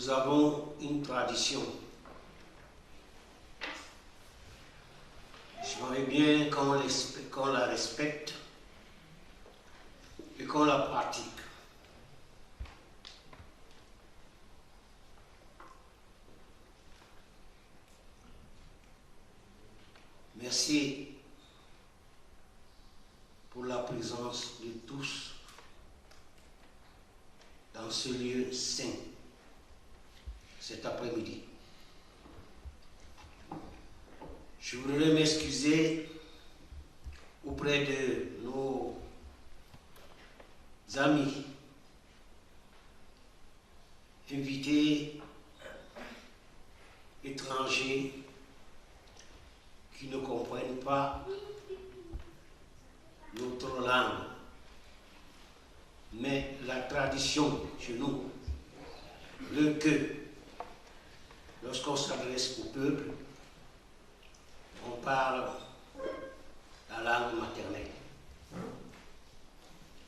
Speaker 9: Nous avons une tradition. J'aimerais bien qu'on la respecte et qu'on la pratique. Merci pour la présence de tous dans ce lieu saint cet après-midi. Je voudrais m'excuser auprès de nos amis invités étrangers qui ne comprennent pas notre langue. Mais la tradition chez nous veut que lorsqu'on s'adresse au peuple, on parle la langue maternelle.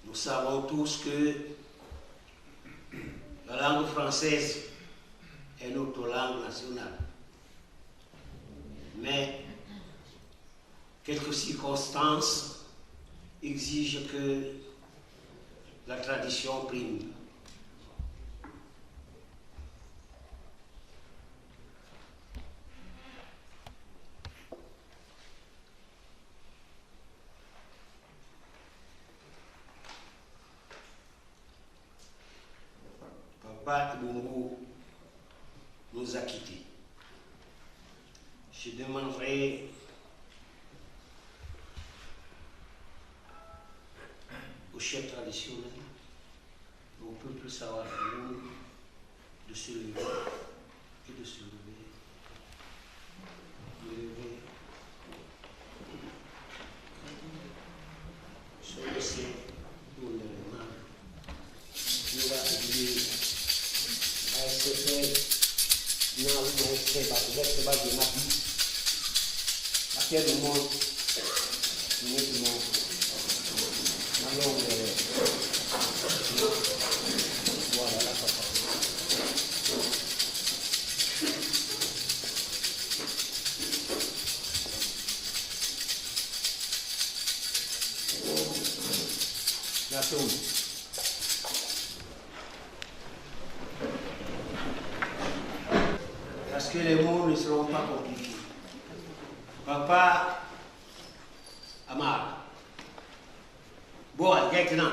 Speaker 9: Nous savons tous que la langue française est notre langue nationale. Mais quelques circonstances exigent que la tradition prime. Papa Bongo nous a quittés. Je demanderai au chef traditionnel, au peuple sahraoui, de se lever et de se lever. De lever. Se laisser pour le mal. Nous va oublier. À quel moment voilà la papa. La tombe. Parce que les mots ne seront pas compliqués. Papa Amar. Boa, maintenant.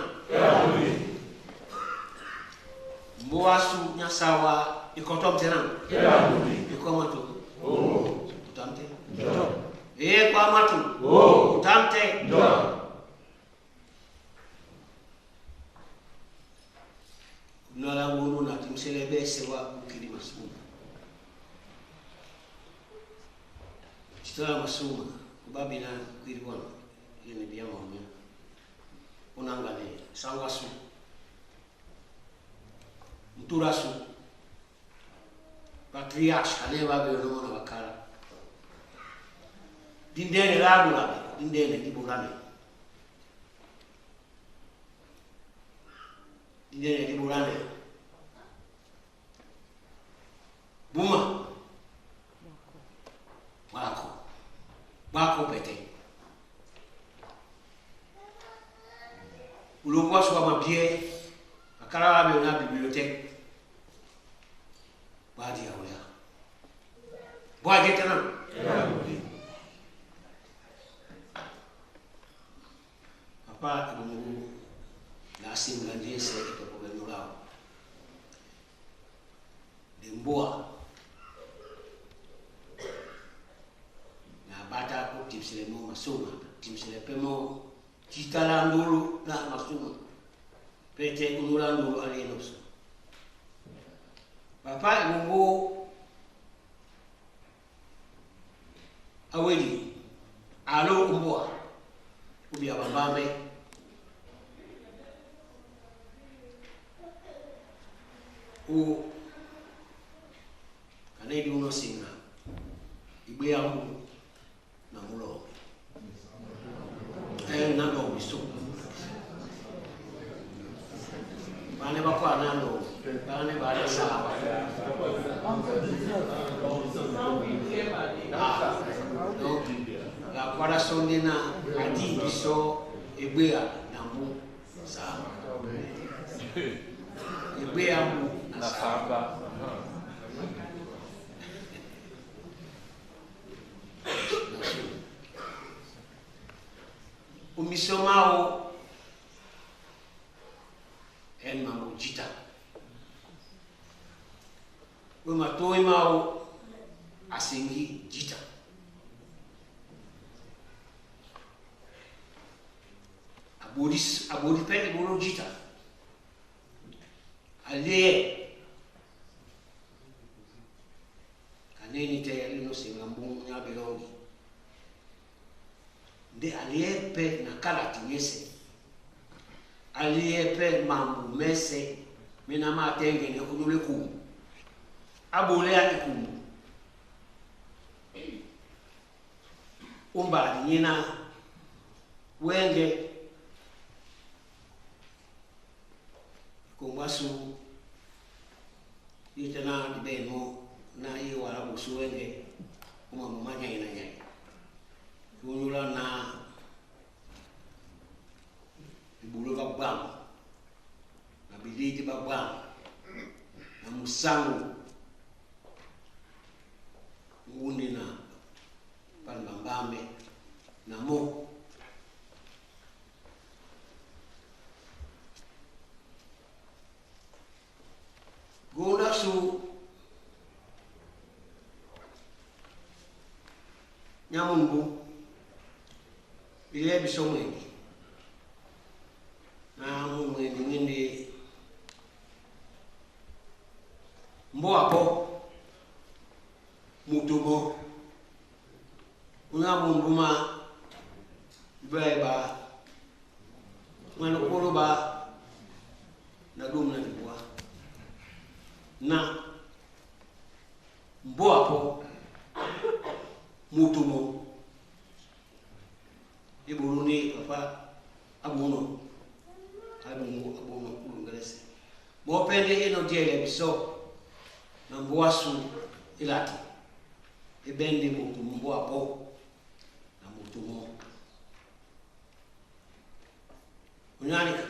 Speaker 9: Moasu Nyasawa, et contom tenan. Et comment tout? Tante. Et quoi matu? Tante. Nala ngono na timselebe sewa ukili masuma. Chitala masuma babi na kwirwana yene biyama mwe. Unangane sangasu. Mturasu. Patriarch kale babi no na bakala. Dindene labu dindene dibulane. Dindene dibulane. Buma. Wako pete. Ulungwa swa mabie akala wabe na bibliothèque. Badi ya oya. Bwa getana. Papa Mungu na asimlandie sasa kwa gano lao. Demboa na bata ko tipsele mo masuma, tipsele pemo kitala ndulu na masuma. Pete kunula ndulu alienos. Papa Mungu aweli alo umboa ubi abambame o kanedi uno singa igbe yangu na mulo na no biso bane bakwa nano bane bale saba la corazón de na adi biso egbea na mu sa egbea mu na saba o misomao en mambo jita o matoi mao asengi jita abodi pele bolo jita ale kaneni te alino singa mbungu nyabelongi de aliepe na kala tinyese aliepe mambu mese mina matenge ne kunule ku abole ya ku umba nyina wenge kumwasu yitana dibeno na yi wala busu wenge kuma mumanya ina nyai kunula na ibulu babam na bidiji babam na musangu ngundi na panbambame na mo gona su nyamungu ile bisomweni na mweni ngende mboapo mutubo unamunduma beba mwana koloba na dumna dibwa na mboapo mutubo iburuni papa abuno kulungelese mopende ino diele biso na mboasu ilati ebendi mutu mboapo na mutumo unyanika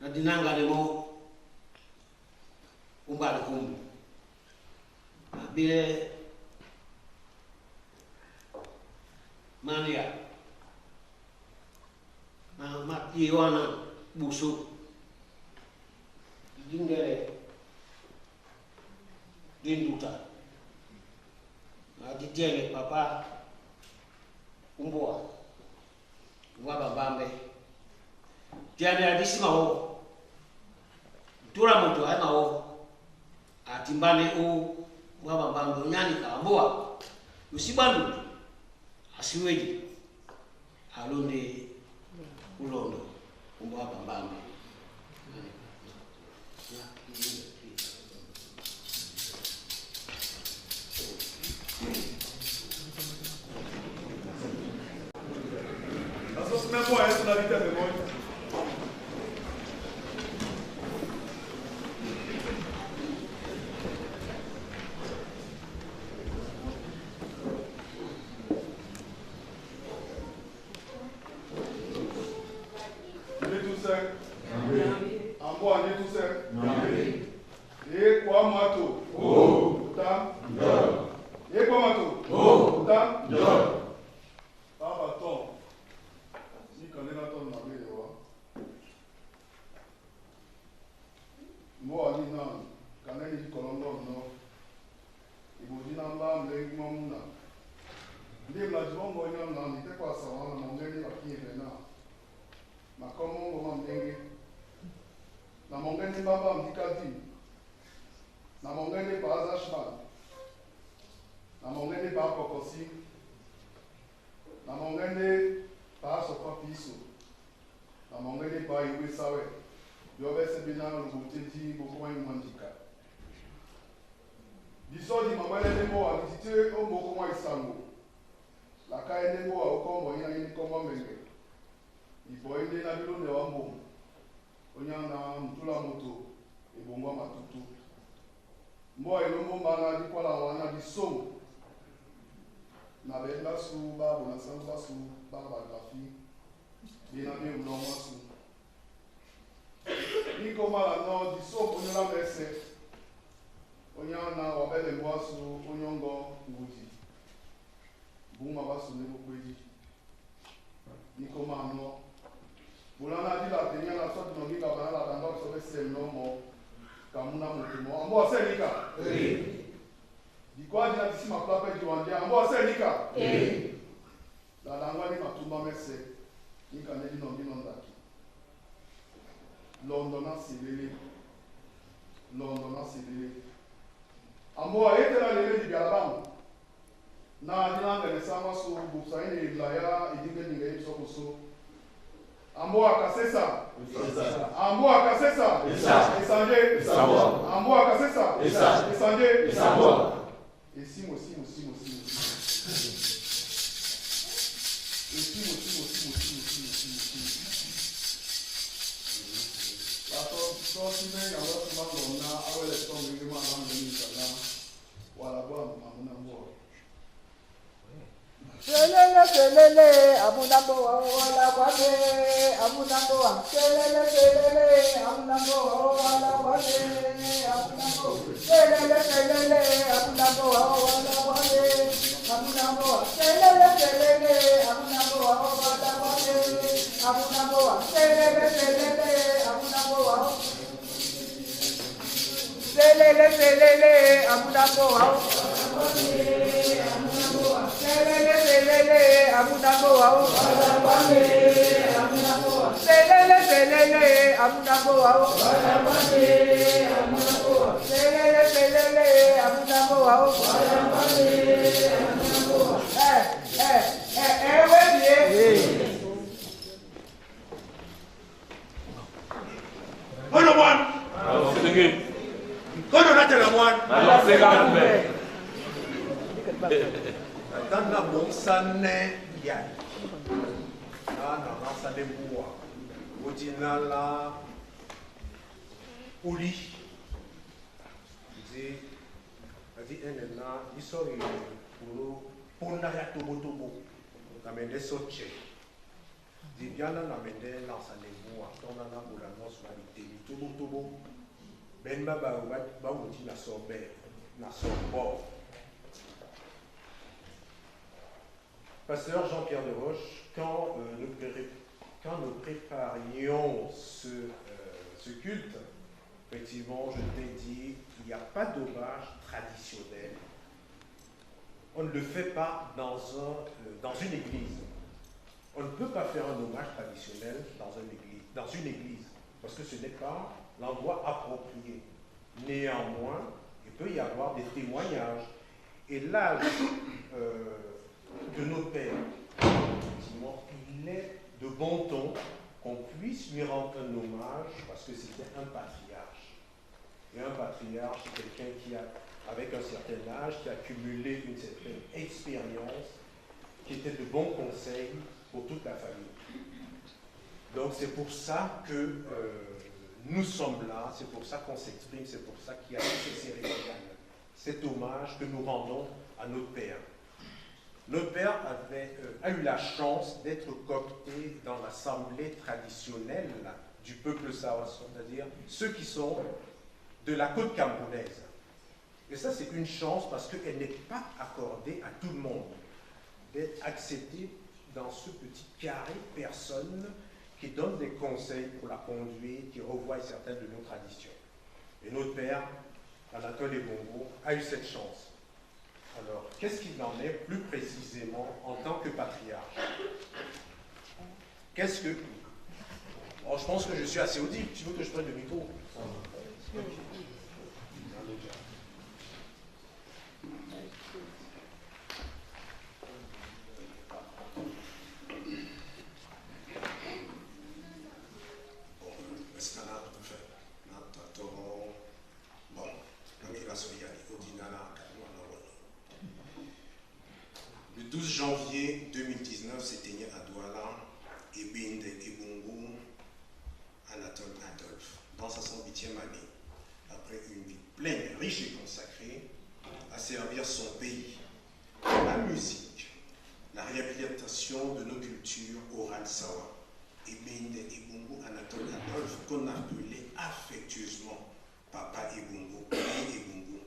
Speaker 9: na dinanga lemo umbali kumbu bile mania na matiwana busu dingere dinduta na dijele papa umboa wababambe tiada di sima wo tura moto ai ma wo atimbane o wa bambo nyani ka boa usibandu asiweji alonde ulondo umba bambo
Speaker 5: Même moi, c'est la vitesse de moi. Il est tout seul. En bois, il est tout seul. Et quoi, mato? Oh. Et quoi, mato? Oh. Ah, bâton. Moi, je suis colombo, il m'a dit non, je suis mon nom. Je suis mon nom, je suis quoi ça, mon nom est qui est là. Ma comment on m'a dit, na mon nom est pas un dicadi, na mon nom est pas Azashman, na mon nom est pas Kokosi, na mon nom est pas Sofa Piso, na mon nom est pas Iwe Sawe. Je vais essayer de vous beaucoup moins mandika. Disons, il m'a dit à visiter au beaucoup moins Isango. La caille n'est pas au combo, il y a une commande. Il faut aider la ville de Wambo. On y a tout la moto et bon, moi, ma toutou. Moi, et le moment, on a dit quoi là, on a dit son. On avait là sous barbe, on a sous barbe à la fille. Bien à bien, on a sous. Ni comme la nord du son pour nous la verser. On y en a, on va les bois sur Onyongo Goudi. Boum, on va sonner au Goudi. Ni comme la nord. Vous l'en avez dit la tenue, la sorte de nos gars, la tendance sur le ciel, non, comme on a monté. En moi, c'est Nika. Dis quoi, dis ici ma plaque du Wandia. En moi, c'est Nika. La langue est ma tombe, mais c'est. Nika n'est dit non, dit non, d'accord. London a cédé. Ambo était là les du Galabam. Na dina ngene sama so busaini ilaya idinge ninge so. Ambo akasesa. Ambo akasesa. Esanje. Ambo akasesa. Esanje. Esimo. So today I was about now I will stop with my hand while I go on board.
Speaker 10: Selele, abunambo wala kwade, abunambo. Selele, abunambo wala kwade, abunambo. Selele, abunambo wala kwade, abunambo. Selele, abunambo wala kwade, abunambo. Selele, abunambo. Selele, abunambo wao. Selele, abunambo wao. Selele, abunambo wao. Selele, abunambo wao.
Speaker 7: Kono wan. Kono na tela wan. Tanda monsane ya. Na sale bua. Ojinala uli. Adi enena isori puro ponna ya tobotobo. Na mende soche. Di biana na mende na sale bua. Tona na bula no swalite tobotobo. Ben baba ba wuti na sobe na sobo. Pasteur Jean-Pierre de Roche, quand nous préparions ce culte, effectivement, je t'ai dit qu'il n'y a pas d'hommage traditionnel. On ne le fait pas dans une église. On ne peut pas faire un hommage traditionnel dans une église. dans une église, parce que ce n'est pas l'endroit approprié. Néanmoins, il peut y avoir des témoignages. Et l'âge de nos pères, effectivement, il est de bon ton qu'on puisse lui rendre un hommage, parce que c'était un patriarche. Et un patriarche, c'est quelqu'un qui a, avec un certain âge, qui a accumulé une certaine expérience, qui était de bons conseils pour toute la famille. Donc c'est pour ça que nous sommes là, c'est pour ça qu'on s'exprime, c'est pour ça qu'il y a ces cérémoniales, cet hommage que nous rendons à notre père. Notre père a eu la chance d'être coopté dans l'assemblée traditionnelle du peuple sawa, c'est-à-dire ceux qui sont de la côte camerounaise. Et ça, c'est une chance parce qu'elle n'est pas accordée à tout le monde d'être accepté dans ce petit carré personne qui donne des conseils pour la conduite, qui revoit certaines de nos traditions. Et notre père, Anatole Ebongo, a eu cette chance. Alors, qu'est-ce qu'il en est plus précisément en tant que patriarche? Qu'est-ce que... Oh, je pense que je suis assez audible. Tu veux que je prenne le micro?
Speaker 11: Le 12 janvier 2019 s'éteignait à Douala Ebinde Ebongo Anatole Adolphe, dans sa 108e année, après une vie pleine, riche et consacrée à servir son pays. La musique, la réhabilitation de nos cultures orales sawa. Ebinde Ebongo Anatole Adolphe, qu'on appelait affectueusement Papa Ebongo, et Ebongo,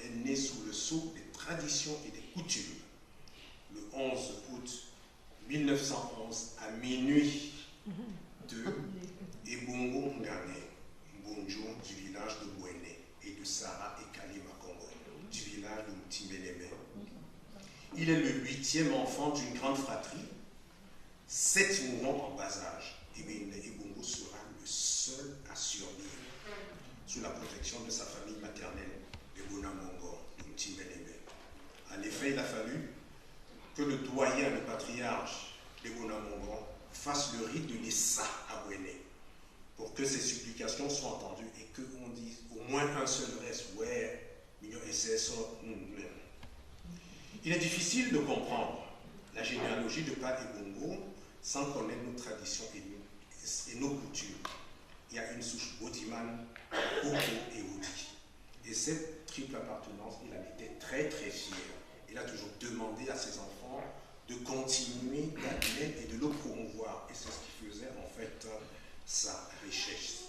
Speaker 11: est né sous le sceau des traditions et des coutumes. Le 11 août 1911, à minuit, de Ebongo Ngane, Mbonjo, du village de Bouéné, et de Sarah et Kalima Congo, du village de Mutimbeleme. Il est le 8e enfant d'une grande fratrie, 7 mourants en bas âge. Ebongo sera le seul à survivre sous la protection de sa famille maternelle, de Bonamongo, de Mutimbeleme. En effet, il a fallu que le doyen, le patriarche de Bonamongo, fasse le rite de l'Essa à Bouéné pour que ses supplications soient entendues et qu'on dise au moins un seul reste. Ouais, mignon SS. Il est difficile de comprendre la généalogie de Papa Ebongo sans connaître nos traditions et nos coutumes. Il y a une souche Bodiman, Oko et Odi. Et cette triple appartenance, il en était très très fier. Il a toujours demandé à ses enfants de continuer d'admettre et de le promouvoir. Et c'est ce qui faisait en fait sa richesse.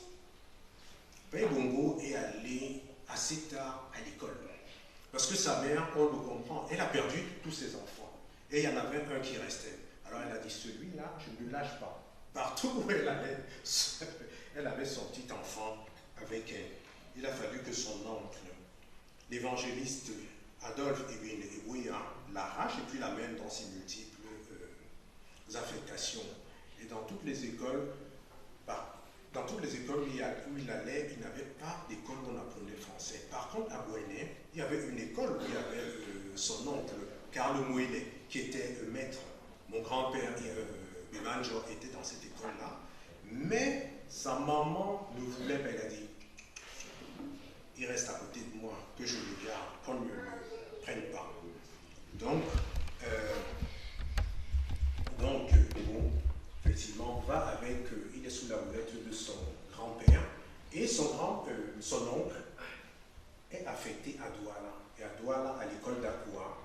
Speaker 11: Papa Ebongo est allé assez tard à l'école. Parce que sa mère, on le comprend, elle a perdu tous ses enfants. Et il y en avait un qui restait. Alors elle a dit, celui-là, je ne le lâche pas. Partout où elle allait, elle avait son petit enfant avec elle. Il a fallu que son oncle, l'évangéliste Adolphe Ebouya, l'arrache et puis l'amène dans ses multiples affectations. Et dans toutes les écoles, où il allait, il n'avait pas d'école où on apprenait français. Par contre, à Bouéné, il y avait une école où il y avait son oncle, Carlo Mouélé, qui était maître. Mon grand-père, Bimanjo, était dans cette école-là. Mais sa maman ne voulait pas, elle a dit, il reste à côté de moi, que je le garde, qu'on ne le prenne pas. Donc, bon, effectivement, va avec, il est sous la houlette de son grand-père, et son oncle est affecté à Douala. Et à Douala, à l'école d'Akoua,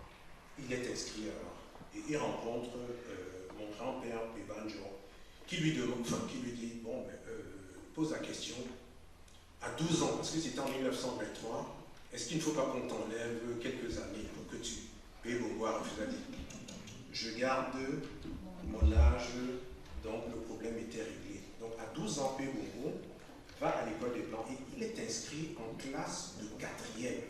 Speaker 11: il est inscrit alors. Et il rencontre mon grand-père, Bibanjo, qui lui dit, bon, pose la question, à 12 ans, parce que c'était en 1923, est-ce qu'il ne faut pas qu'on t'enlève quelques années pour que tu payes vos bois? Il a dit, je garde mon âge, donc le problème était réglé. Donc à 12 ans, Pébongo va à l'école des Blancs et il est inscrit en classe de 4e,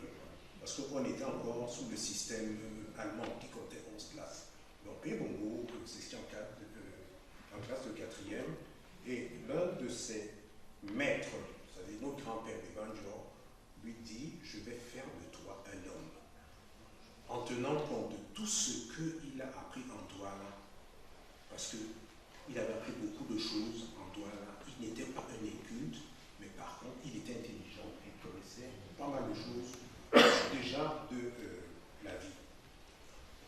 Speaker 11: parce qu'on était encore sous le système allemand qui comptait 11 classes. Donc Pébongo s'inscrit en classe de 4e Et l'un de ses maîtres, c'est-à-dire notre grand-père Bébanjor, lui dit « Je vais faire de toi un homme ». En tenant compte de tout ce qu'il a appris en Douala, parce qu'il avait appris beaucoup de choses en Douala. Il n'était pas un inculte, mais par contre, il était intelligent. Il connaissait pas mal de choses déjà de la vie.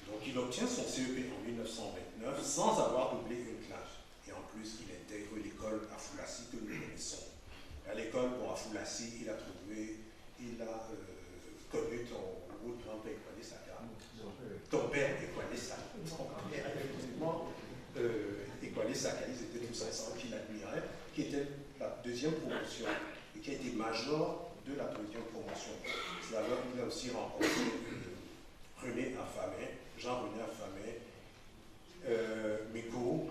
Speaker 11: Donc, il obtient son CEP en 1929 sans avoir doublé une classe. Et en plus, il intègre l'école à Foulassi que nous connaissons. À l'école, pour Foulassi, il a connu ton grand-père Ekwale Saka. Ton père Ekwale Saka. Effectivement, Ekwale Saka, ils étaient tous ensemble, qu'il admirait, qui était la deuxième promotion et qui a été major de la deuxième promotion. C'est alors qu'il a aussi rencontré René Afamé, Jean-René Afamé, Minko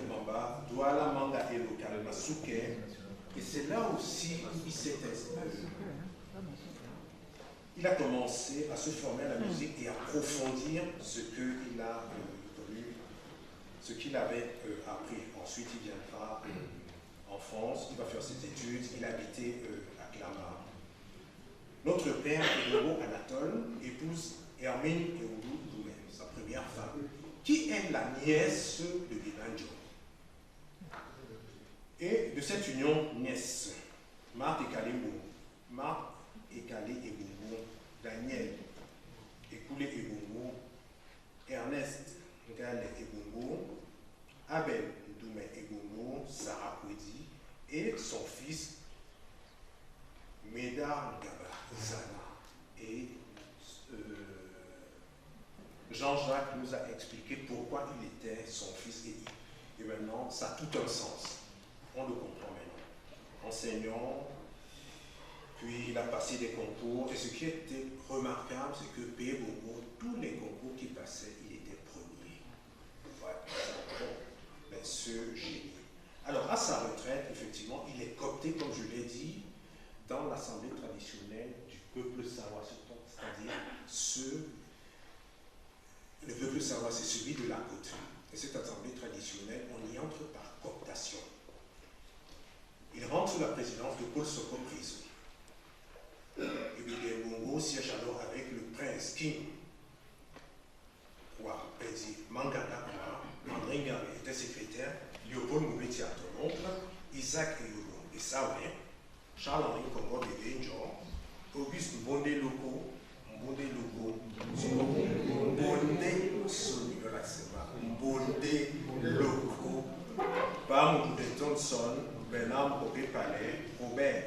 Speaker 11: Mamba, Douala Manga et Local Masuke. Et c'est là aussi où il a commencé à se former à la musique et à approfondir ce qu'il a connu, ce qu'il avait appris. Ensuite, il viendra en France, il va faire ses études, il a habité à Clamart. Notre père, Ebongo Anatole, épouse Hermine Eoudou Doumé, sa première femme, qui est la nièce de Bébanjor. Et de cette union naissent Marthe Ekale Ebongo, Daniel Ekoule Ebongo, Ernest Ngale Ebongo, Abel Doumé Ebongo, Sarah Kwedi et son fils Médard Gaba Zana. Et Jean-Jacques nous a expliqué pourquoi il était son fils et maintenant ça a tout un sens. On le comprend maintenant. Enseignant, puis il a passé des concours, et ce qui était remarquable, c'est que Bébogo, tous les concours qui passaient, il était premier. Ouais, mais ce génie. Alors, à sa retraite, effectivement, il est coopté, comme je l'ai dit, dans l'assemblée traditionnelle du peuple Sawa, c'est-à-dire le peuple Sawa, c'est celui de la côte. Et cette assemblée traditionnelle, on y entre par cooptation. Il rentre sous la présidence de Paul Soko Priso. Et Bébogo siège alors avec le prince King. Manganga André Ngame était secrétaire, Léopold Moubeti à ton oncle, Isaac Eyolo et Saoué, Charles-Henri Congo de Bébanjor, Auguste Mbonde Loko, Bam Johnson, Bernard Popé Palais, Robert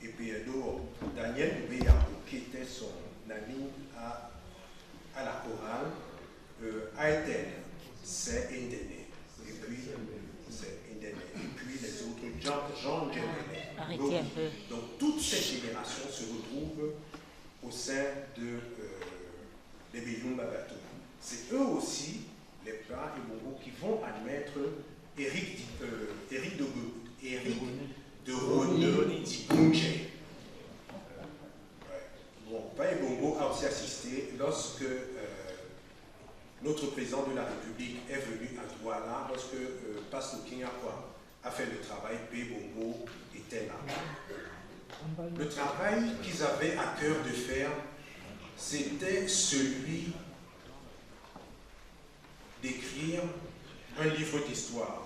Speaker 11: et Pierre-Dor, Daniel Béyaro, qui était son ami à la chorale, Aïten, c'est Indéné, et puis c'est Indéné, et puis les autres, Jean Djembélé. Donc toute cette génération se retrouve au sein des Béyoum Babato. C'est eux aussi, les plats et Bobo, qui vont admettre Éric de Rone Dibunje. Bon, Paye Bongo a aussi assisté lorsque notre président de la République est venu à Douala, lorsque Pastor Kinyakwa a fait le travail, Paye Bongo était là. Le travail qu'ils avaient à cœur de faire, c'était celui d'écrire un livre d'histoire.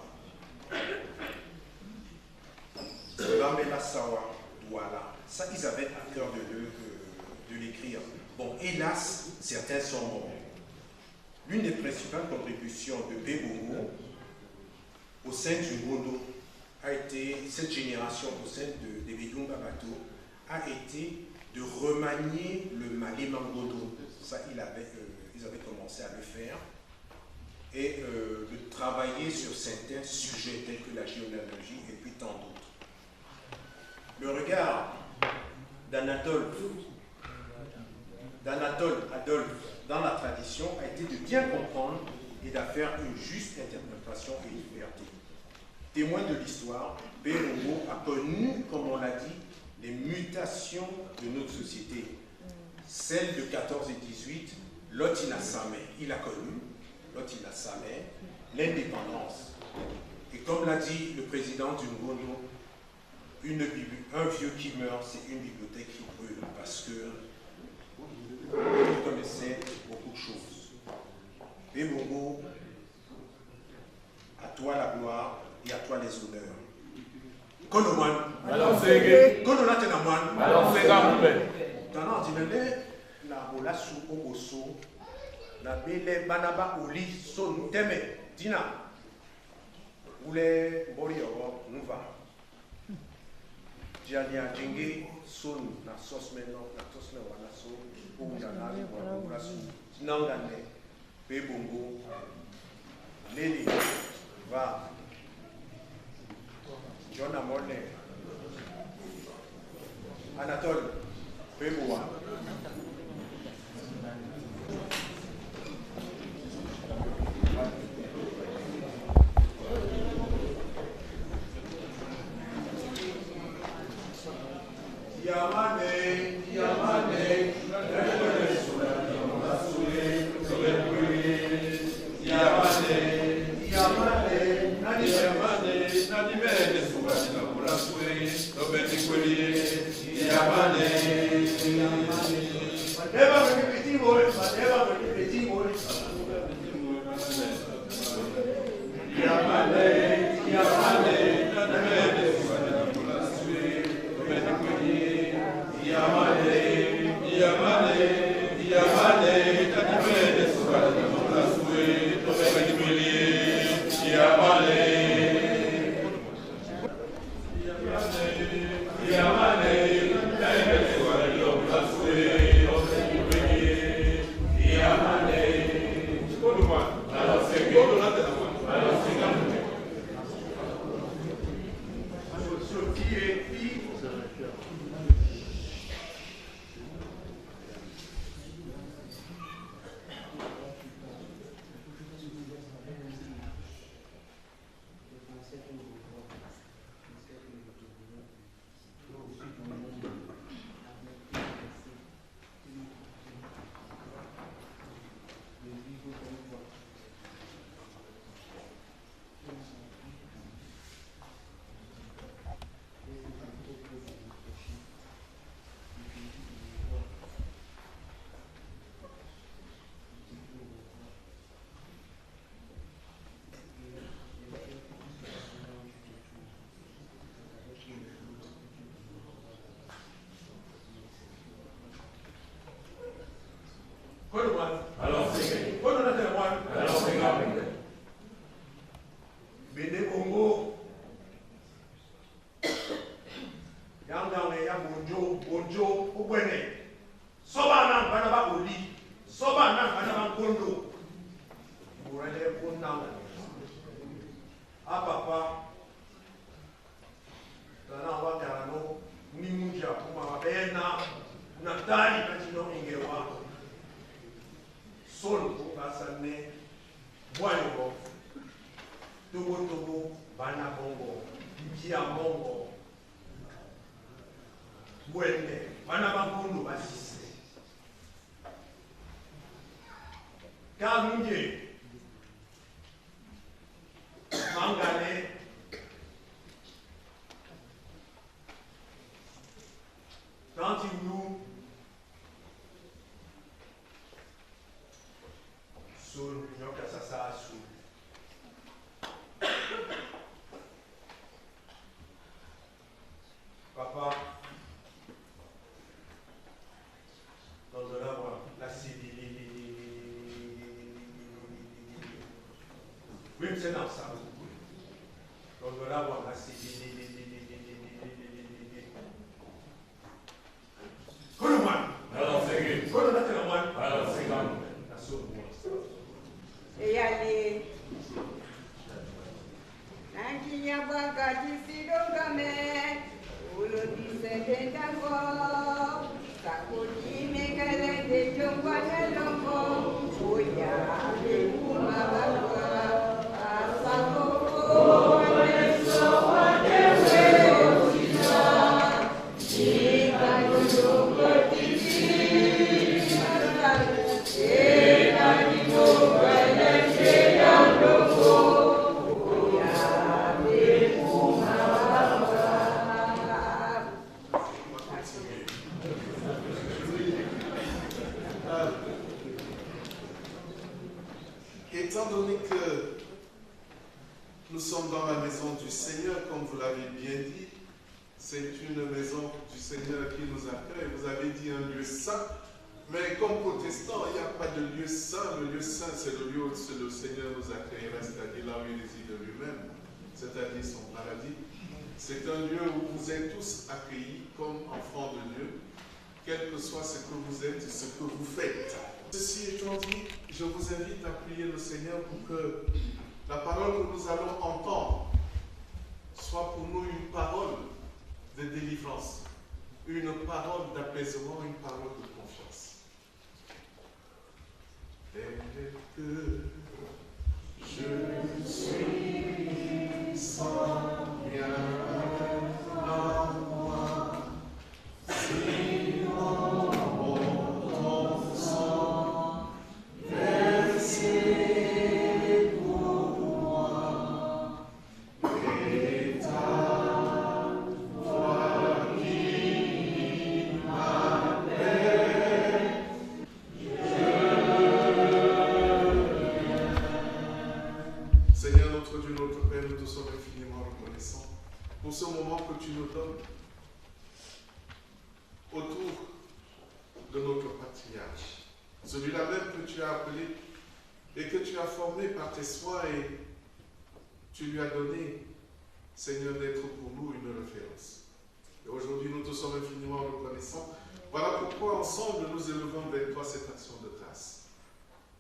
Speaker 11: Bambela Sawa, Douala. Ça, ils avaient à cœur de l'écrire. Bon, hélas, certains sont morts. L'une des principales contributions de Bébogo au sein du Ngondo a été, cette génération au sein des Béyoum Babato, a été de remanier le Malé Mangondo. Ça, ils avaient commencé à le faire. Et de travailler sur certains sujets tels que la généalogie et puis tant d'autres. Le regard d'Anatole Adolphe dans la tradition a été de bien comprendre et d'en faire une juste interprétation et une liberté. Témoin de l'histoire, Bérongo a connu, comme on l'a dit, les mutations de notre société. Celle de 14 et 18, Lotina Samé, il a connu Lotina Samé,
Speaker 7: l'indépendance. Et comme l'a dit le président du Ngondo, un vieux qui meurt, c'est une bibliothèque qui brûle, parce que vous connaissez beaucoup de choses. Bébongo, à toi la gloire et à toi les honneurs. Konoman, Kononatenaman, Tana Dimele, la Bolasu Ogoso, la Bele Banaba Oli, Son Teme, Dina, Oule Borioro, Nouva. Diania Djenge, Son, na Sosmeno, na Sosme Wanaso, Oudana, Wanasu, Nangane, Bebongo, Leli, Va. John Amorne, Anatole, Beboa. Yamane, Yamane, C'est dans ça. Donc voilà, voilà, c'est
Speaker 10: Et allez. Nanjinya banga jisidonga me. Ulo disende dango. Kakuni megale de jongwa nelongo. Oya, de kuma balwa.
Speaker 12: Oh
Speaker 2: Seigneur, comme vous l'avez bien dit, c'est une maison du Seigneur qui nous accueille. Vous avez dit un lieu saint, mais comme protestants, il n'y a pas de lieu saint. Le lieu saint, c'est le lieu où le Seigneur nous accueillera, c'est-à-dire là où il réside lui-même, c'est-à-dire son paradis. C'est un lieu où vous êtes tous accueillis comme enfants de Dieu, quel que soit ce que vous êtes et ce que vous faites. Ceci étant dit, je vous invite à prier le Seigneur pour que la parole que nous allons entendre soit pour nous une parole de délivrance, une parole d'apaisement, une parole de confiance. Dès que je suis sans rien en moi, si mon sang versé pour moi, et ta voix qui m'appelle, Seigneur notre Dieu, notre Père, nous te sommes infiniment reconnaissants pour ce moment que tu nous donnes autour de notre patriarche, celui-là même que tu as appelé et que tu as formé par tes soins et tu lui as donné, Seigneur, d'être pour nous une référence. Et aujourd'hui, nous te sommes infiniment reconnaissants. Voilà pourquoi ensemble nous élevons vers toi cette action de grâce.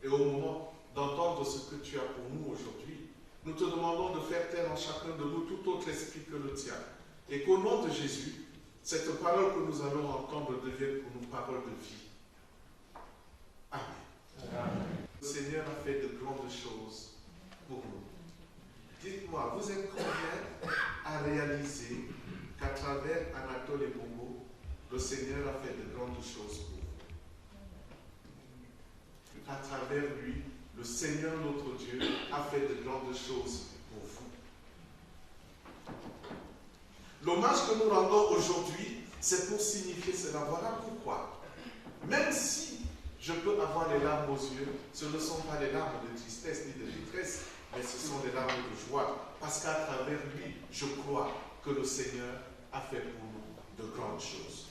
Speaker 2: Et au moment d'entendre ce que tu as pour nous aujourd'hui, nous te demandons de faire taire en chacun de nous tout autre esprit que le tien. Et qu'au nom de Jésus, cette parole que nous allons entendre devienne pour nous parole de vie. Amen. Amen. Le Seigneur a fait de grandes choses pour nous. Dites-moi, vous êtes combien à réaliser qu'à travers Anatole et Bongo, le Seigneur a fait de grandes choses pour vous? À travers lui, le Seigneur notre Dieu a fait de grandes choses pour vous. L'hommage que nous rendons aujourd'hui, c'est pour signifier cela. Voilà pourquoi, même si je peux avoir les larmes aux yeux, ce ne sont pas des larmes de tristesse ni de détresse, mais ce sont des larmes de joie. Parce qu'à travers lui, je crois que le Seigneur a fait pour nous de grandes choses.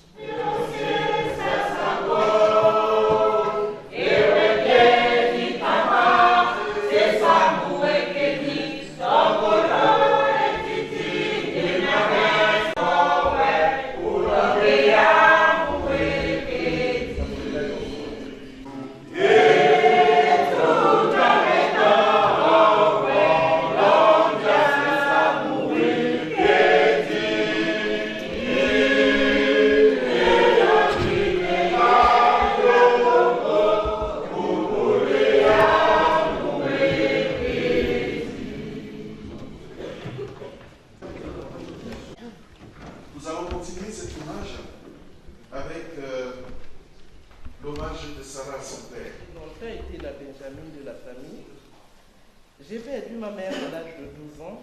Speaker 12: J'ai perdu ma mère à l'âge de 12 ans.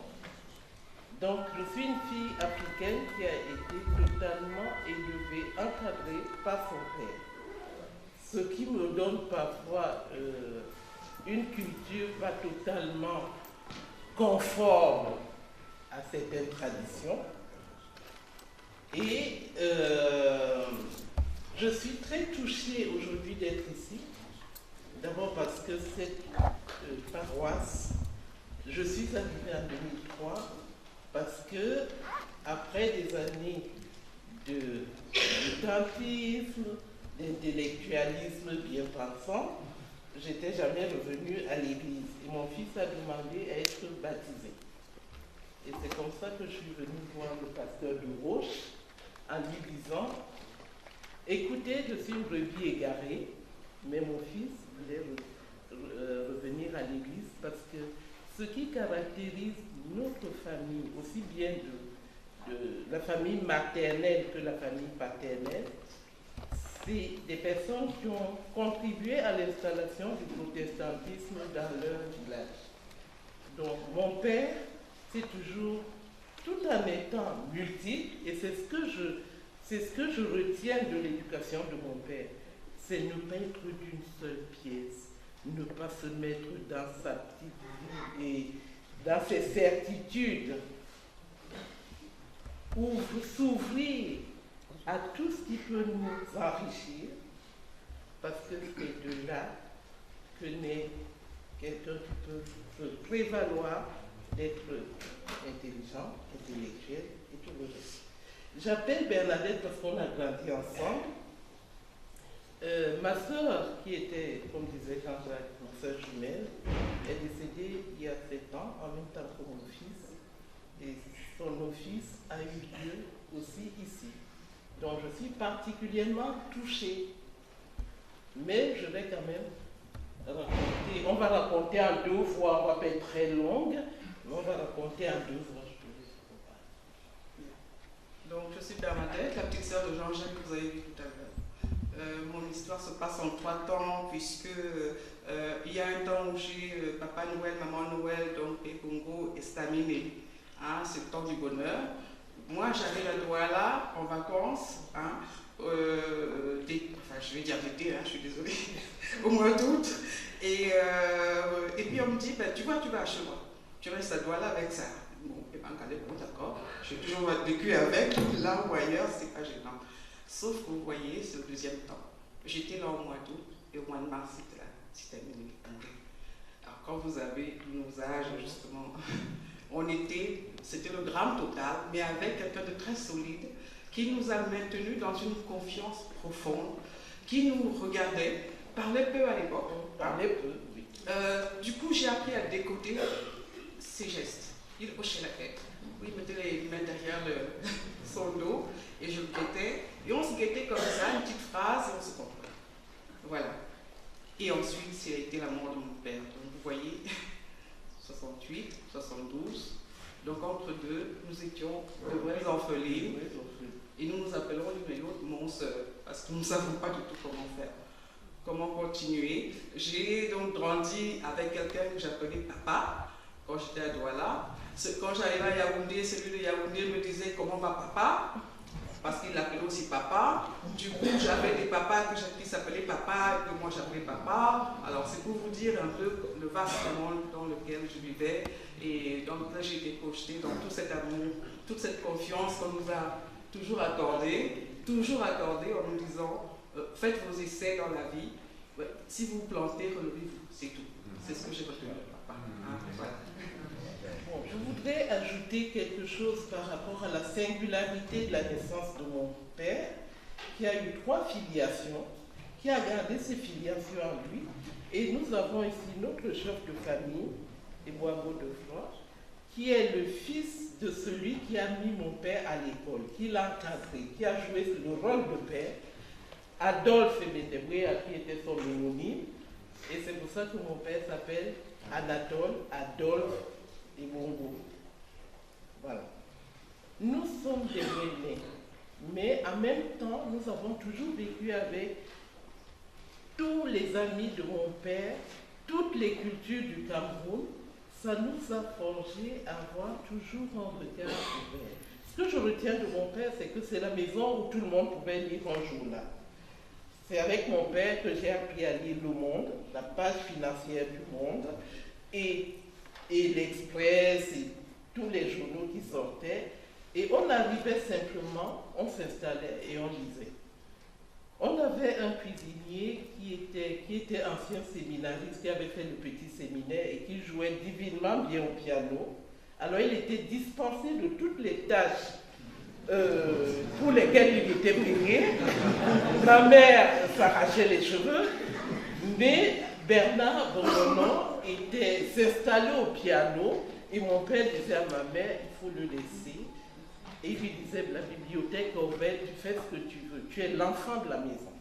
Speaker 12: Donc, je suis une fille africaine qui a été totalement élevée, encadrée par son père. Ce qui me donne parfois une culture pas totalement conforme à certaines traditions. Et je suis très touchée aujourd'hui d'être ici. D'abord parce que cette paroisse, je suis arrivée en 2003 parce que après des années de militantisme, d'intellectualisme bien pensant, j'étais jamais revenue à l'église et mon fils a demandé à être baptisé. Et c'est comme ça que je suis venue voir le pasteur de Roche en lui disant « Écoutez, je suis une brebis égarée, mais mon fils voulait revenir à l'église parce que ce qui caractérise notre famille, aussi bien de la famille maternelle que la famille paternelle, c'est des personnes qui ont contribué à l'installation du protestantisme dans leur village. Donc mon père, c'est toujours, tout en étant multiple, et c'est ce que je retiens de l'éducation de mon père, c'est ne pas être d'une seule pièce, ne pas se mettre dans sa petite vie et dans ses certitudes. s'ouvrir à tout ce qui peut nous enrichir, parce que c'est de là que naît quelqu'un qui peut se prévaloir d'être intelligent, intellectuel et tout le reste. J'appelle Bernadette parce qu'on a grandi ensemble. Ma sœur, qui était, comme disait Jean-Jacques, ma sœur jumelle, est décédée il y a 7 ans, en même temps que mon fils. Et son office a eu lieu aussi ici. Donc je suis particulièrement touchée. Mais je vais quand même raconter, on va raconter en 2 fois, on va pas être très longue, mais on va raconter en 2 fois.
Speaker 13: Donc je suis Bernadette, la petite sœur de Jean-Jacques que vous avez vu tout à l'heure. Mon histoire se passe en 3 temps, puisque il y a un temps où j'ai Papa Noël, Maman Noël, donc Pépongo et Staminé. Hein, c'est le temps du bonheur. Moi, j'arrive à Douala en vacances, hein, enfin je vais dire d'été, hein, je suis désolée, au mois d'août. Et puis on me dit, ben, tu vois, tu vas à chez moi, tu restes à Douala avec ça. Bon, et ben, bon, d'accord, j'ai toujours vécu avec, là ou ailleurs, c'est pas gênant. Sauf que vous voyez, c'est le deuxième temps. J'étais là au mois d'août et au mois de mars, c'était là, c'était terminé. Alors quand vous avez nos âges, justement, c'était le drame total, mais avec quelqu'un de très solide, qui nous a maintenus dans une confiance profonde, qui nous regardait, parlait peu à l'époque.
Speaker 12: Parlait peu, oui.
Speaker 13: Du coup, j'ai appris à décoder ses gestes. Il hochait la tête, il mettait les mains derrière son dos, et je le guettais. Et on se guettait comme ça, une petite phrase, et on se comprenait. Voilà. Et ensuite, c'était la mort de mon père. Donc vous voyez, 68, 72. Donc entre deux, nous étions de vraies orphelines. Et nous nous appelons l'une et l'autre mon soeur, parce que nous ne savons pas du tout comment faire, comment continuer. J'ai donc grandi avec quelqu'un que j'appelais papa quand j'étais à Douala. Quand j'arrivais à Yaoundé, celui de Yaoundé me disait comment va papa, parce qu'il l'appelait aussi papa. Du coup, j'avais des papas qui s'appelaient papa et que moi j'appelais papa. Alors c'est pour vous dire un peu le vaste monde dans lequel je vivais. Et donc là, j'ai été projetée dans tout cet amour, toute cette confiance qu'on nous a toujours accordée en nous disant faites vos essais dans la vie. Ouais, si vous vous plantez, relevez-vous, c'est tout. C'est ce que j'ai retenu de papa. Hein, voilà.
Speaker 12: Bon, je voudrais ajouter quelque chose par rapport à la singularité de la naissance de mon père, qui a eu 3 filiations, qui a gardé ses filiations en lui. Et nous avons ici notre chef de famille, Eboabo de Flois, qui est le fils de celui qui a mis mon père à l'école, qui l'a encadré, qui a joué le rôle de père, Adolphe Ebedeboué, qui était son homonyme. Et c'est pour ça que mon père s'appelle Anatole Adolphe Ebongo. Voilà. Nous sommes des Bénins, mais en même temps, nous avons toujours vécu avec tous les amis de mon père, toutes les cultures du Cameroun. Ça nous a forgé à avoir toujours un regard ouvert. Ce que je retiens de mon père, c'est que c'est la maison où tout le monde pouvait lire un journal. C'est avec mon père que j'ai appris à lire Le Monde, la page financière du Monde, et l'Express, et tous les journaux qui sortaient. Et on arrivait simplement, on s'installait et on lisait. On avait un cuisinier qui était ancien séminariste, qui avait fait le petit séminaire et qui jouait divinement bien au piano. Alors il était dispensé de toutes les tâches pour lesquelles il était payé. Ma mère s'arrachait les cheveux, mais Bernard Bonhonon s'installait au piano et mon père disait à ma mère, il faut le laisser. Et il lui disait, la bibliothèque ouverte, tu fais ce que tu veux, tu es l'enfant de la maison.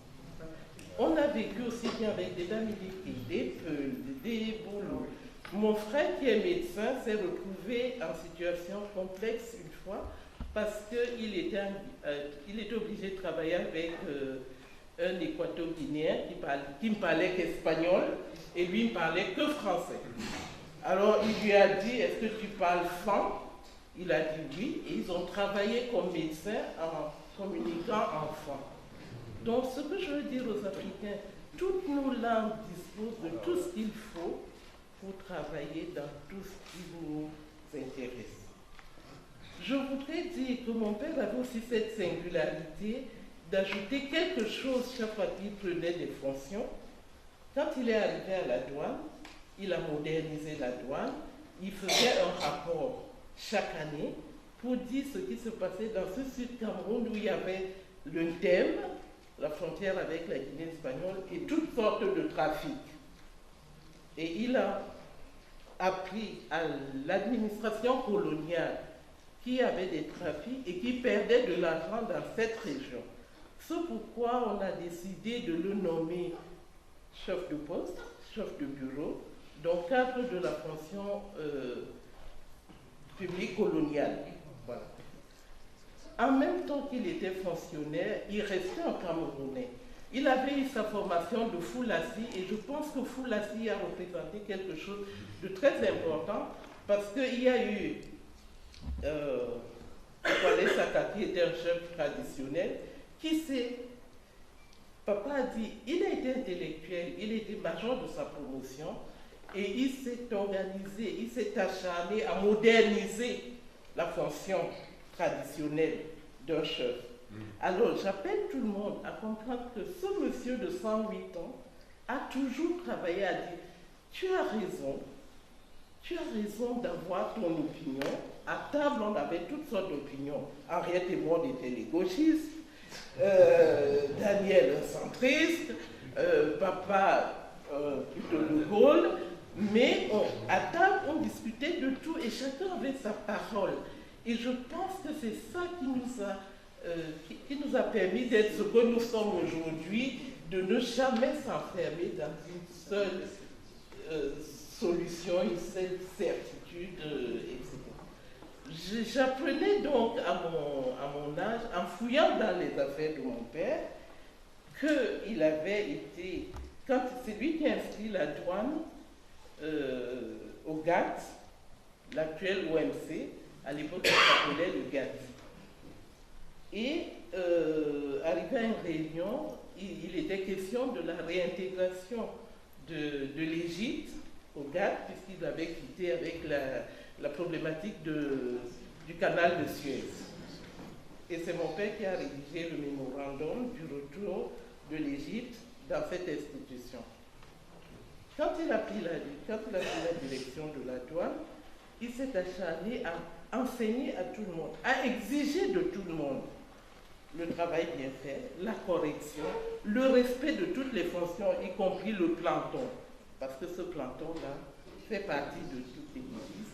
Speaker 12: On a vécu aussi bien avec des Damiliki, des Peuls, des Boulots. Mon frère qui est médecin s'est retrouvé en situation complexe une fois parce qu'il était obligé de travailler avec un équato-guinéen qui ne parlait qu'espagnol et lui ne parlait que français. Alors il lui a dit, est-ce que tu parles franc? Il a dit oui, et ils ont travaillé comme médecins en communiquant en franc. Donc ce que je veux dire aux Africains, toutes nos langues disposent de tout ce qu'il faut pour travailler dans tout ce qui nous intéresse. Je voudrais dire que mon père avait aussi cette singularité d'ajouter quelque chose chaque fois qu'il prenait des fonctions. Quand il est arrivé à la douane, il a modernisé la douane, il faisait un rapport chaque année pour dire ce qui se passait dans ce Sud-Cameroun où il y avait le thème, la frontière avec la Guinée espagnole et toutes sortes de trafics. Et il a appris à l'administration coloniale qui avait des trafics et qui perdait de l'argent dans cette région. C'est pourquoi on a décidé de le nommer chef de poste, chef de bureau, dans le cadre de la fonction publique coloniale. Voilà. En même temps qu'il était fonctionnaire, il restait un Camerounais. Il avait eu sa formation de Foulassi et je pense que Foulassi a représenté quelque chose de très important parce qu'il y a eu Kwale Saka qui était un chef traditionnel qui s'est... Papa a dit, il a été intellectuel, il était major de sa promotion et il s'est organisé, il s'est acharné à moderniser la fonction traditionnelle d'un chef. Alors j'appelle tout le monde à comprendre que ce monsieur de 108 ans a toujours travaillé à dire, tu as raison d'avoir ton opinion. À table, on avait toutes sortes d'opinions. Henriette et Monde étaient les gauchistes, Daniel un centriste, Papa plutôt de Gaulle, mais à table, on discutait de tout et chacun avait sa parole. Et je pense que c'est ça qui nous a permis d'être ce que nous sommes aujourd'hui, de ne jamais s'enfermer dans une seule solution, une seule certitude, etc. J'apprenais donc à mon âge, en fouillant dans les affaires de mon père, qu'il avait été, quand c'est lui qui a inscrit la douane au GATT, l'actuel OMC, à l'époque il s'appelait le GATT. Et arrivé à une réunion, il était question de la réintégration de l'Égypte au GATT, puisqu'il avait quitté avec la problématique du canal de Suez. Et c'est mon père qui a rédigé le mémorandum du retour de l'Égypte dans cette institution. Quand il a pris la direction de la douane, il s'est acharné à enseigner à tout le monde, à exiger de tout le monde le travail bien fait, la correction, le respect de toutes les fonctions, y compris le planton. Parce que ce planton-là fait partie de toutes les milices.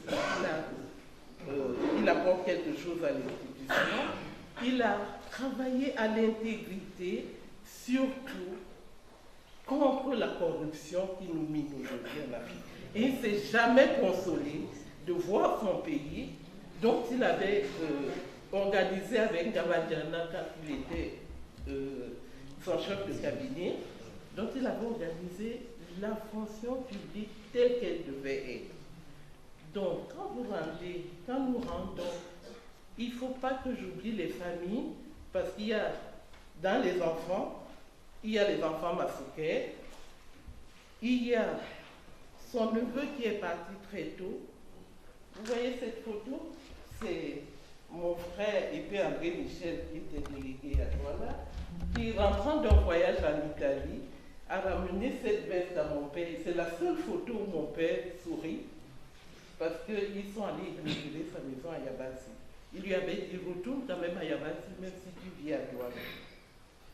Speaker 12: Il apporte quelque chose à l'institution. Il a travaillé à l'intégrité, surtout contre la corruption qui nous mine aujourd'hui en Afrique. Et il ne s'est jamais consolé de voir son pays, dont il avait organisé avec Gabadiana quand il était son chef de cabinet, dont il avait organisé la fonction publique telle qu'elle devait être. Donc, quand nous rendons, il ne faut pas que j'oublie les familles, parce qu'il y a, dans les enfants, il y a les enfants Masouké, il y a son neveu qui est parti très tôt. Vous voyez cette photo? C'est mon frère et puis André Michel, qui était délégué à Douala, qui, rentrant d'un voyage en Italie, a ramené cette veste à mon père. C'est la seule photo où mon père sourit, parce qu'ils sont allés inaugurer sa maison à Yabassi. Il lui avait dit, retourne quand même à Yabassi, même si tu vis à Douala.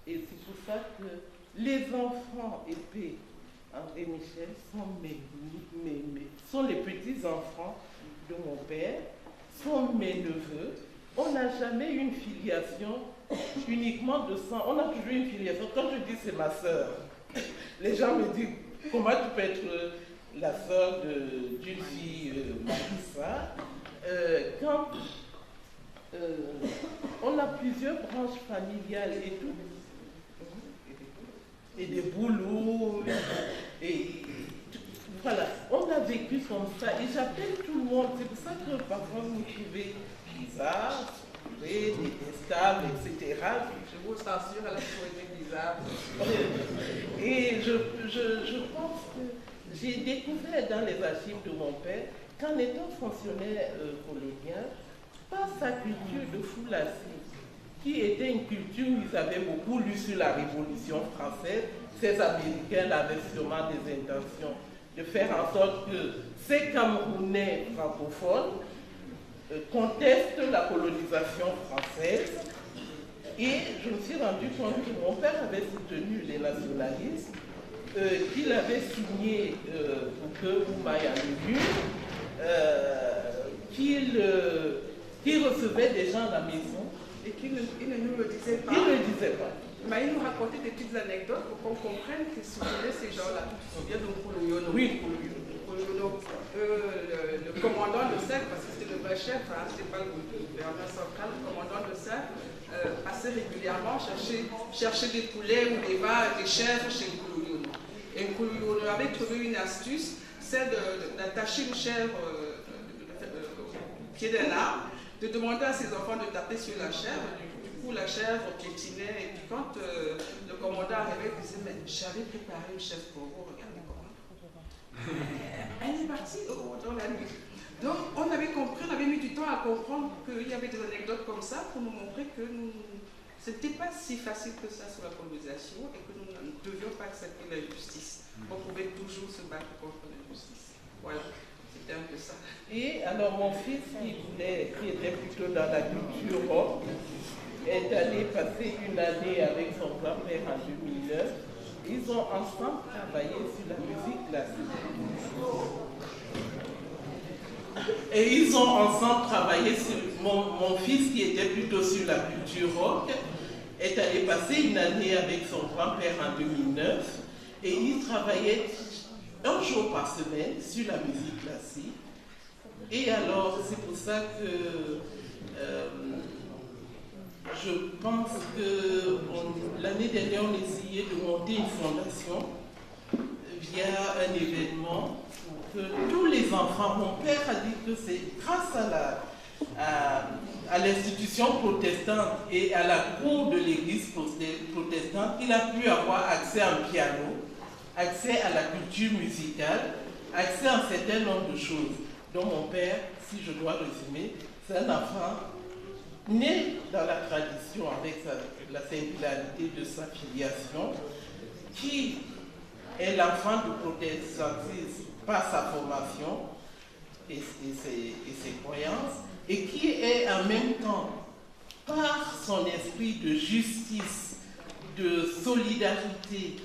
Speaker 12: Et c'est pour ça que les enfants épais, André Michel, sont les petits-enfants de mon père, sont mes neveux. On n'a jamais eu une filiation uniquement de sang. On a toujours une filiation. Quand je dis c'est ma sœur, les gens me disent comment tu peux être la sœur d'une fille Marissa. Quand on a plusieurs branches familiales et tout, et des boulots, et voilà, on a vécu comme ça. Et j'appelle tout le monde. C'est pour ça que parfois vous me trouvez bizarre, détestable, etc.
Speaker 13: Je vous censure à la souhaiter bizarre.
Speaker 12: Et je pense que j'ai découvert dans les archives de mon père qu'en étant fonctionnaire colonial, par sa culture de Foulassi, qui était une culture où ils avaient beaucoup lu sur la Révolution française. Ces Américains avaient sûrement des intentions de faire en sorte que ces Camerounais francophones contestent la colonisation française. Et je me suis rendu compte que mon père avait soutenu les nationalistes, qu'il avait signé pour que Oumaïa le lu, qu'il recevait des gens à la maison.
Speaker 13: Et qu'il ne nous le disait pas.
Speaker 12: Il ne le disait pas.
Speaker 13: Mais il nous racontait des petites anecdotes pour qu'on comprenne qu'ils soutenaient ces gens-là. Tu te souviens de Nkoulouyono?
Speaker 12: Oui.
Speaker 13: Le commandant de cercle, parce que c'était le vrai chef, hein, c'était pas le gouverneur central, le commandant de cercle, passait régulièrement chercher des poulets ou des vaches, des chèvres chez Nkoulouyono. Et Nkoulouyono avait trouvé une astuce, c'est d'attacher une chèvre au pied d'un arbre, de demander à ses enfants de taper sur la chèvre. Du coup, la chèvre piétinait. Et puis quand le commandant arrivait, il disait, mais j'avais préparé une chèvre pour vous, regardez comment. Elle est partie dans la nuit. Donc, on avait compris, on avait mis du temps à comprendre qu'il y avait des anecdotes comme ça pour nous montrer que ce n'était pas si facile que ça sur la colonisation et que nous ne devions pas accepter l'injustice. On pouvait toujours se battre contre l'injustice. Voilà. C'était un peu ça.
Speaker 12: Et alors mon fils qui était plutôt dans la culture rock est allé passer une année avec son grand-père en 2009. Ils ont ensemble travaillé sur la musique classique. Et ils ont ensemble travaillé sur... Mon fils qui était plutôt sur la culture rock est allé passer une année avec son grand-père en 2009 et ils travaillaient un jour par semaine sur la musique classique. Et alors, c'est pour ça que je pense que l'année dernière, on essayait de monter une fondation via un événement que tous les enfants, mon père a dit que c'est grâce à l'institution protestante et à la cour de l'église protestante qu'il a pu avoir accès à un piano, accès à la culture musicale, accès à un certain nombre de choses. Donc mon père, si je dois résumer, c'est un enfant né dans la tradition avec la singularité de sa filiation, qui est l'enfant du protestantisme par sa formation et ses croyances, et qui est en même temps, par son esprit de justice, de solidarité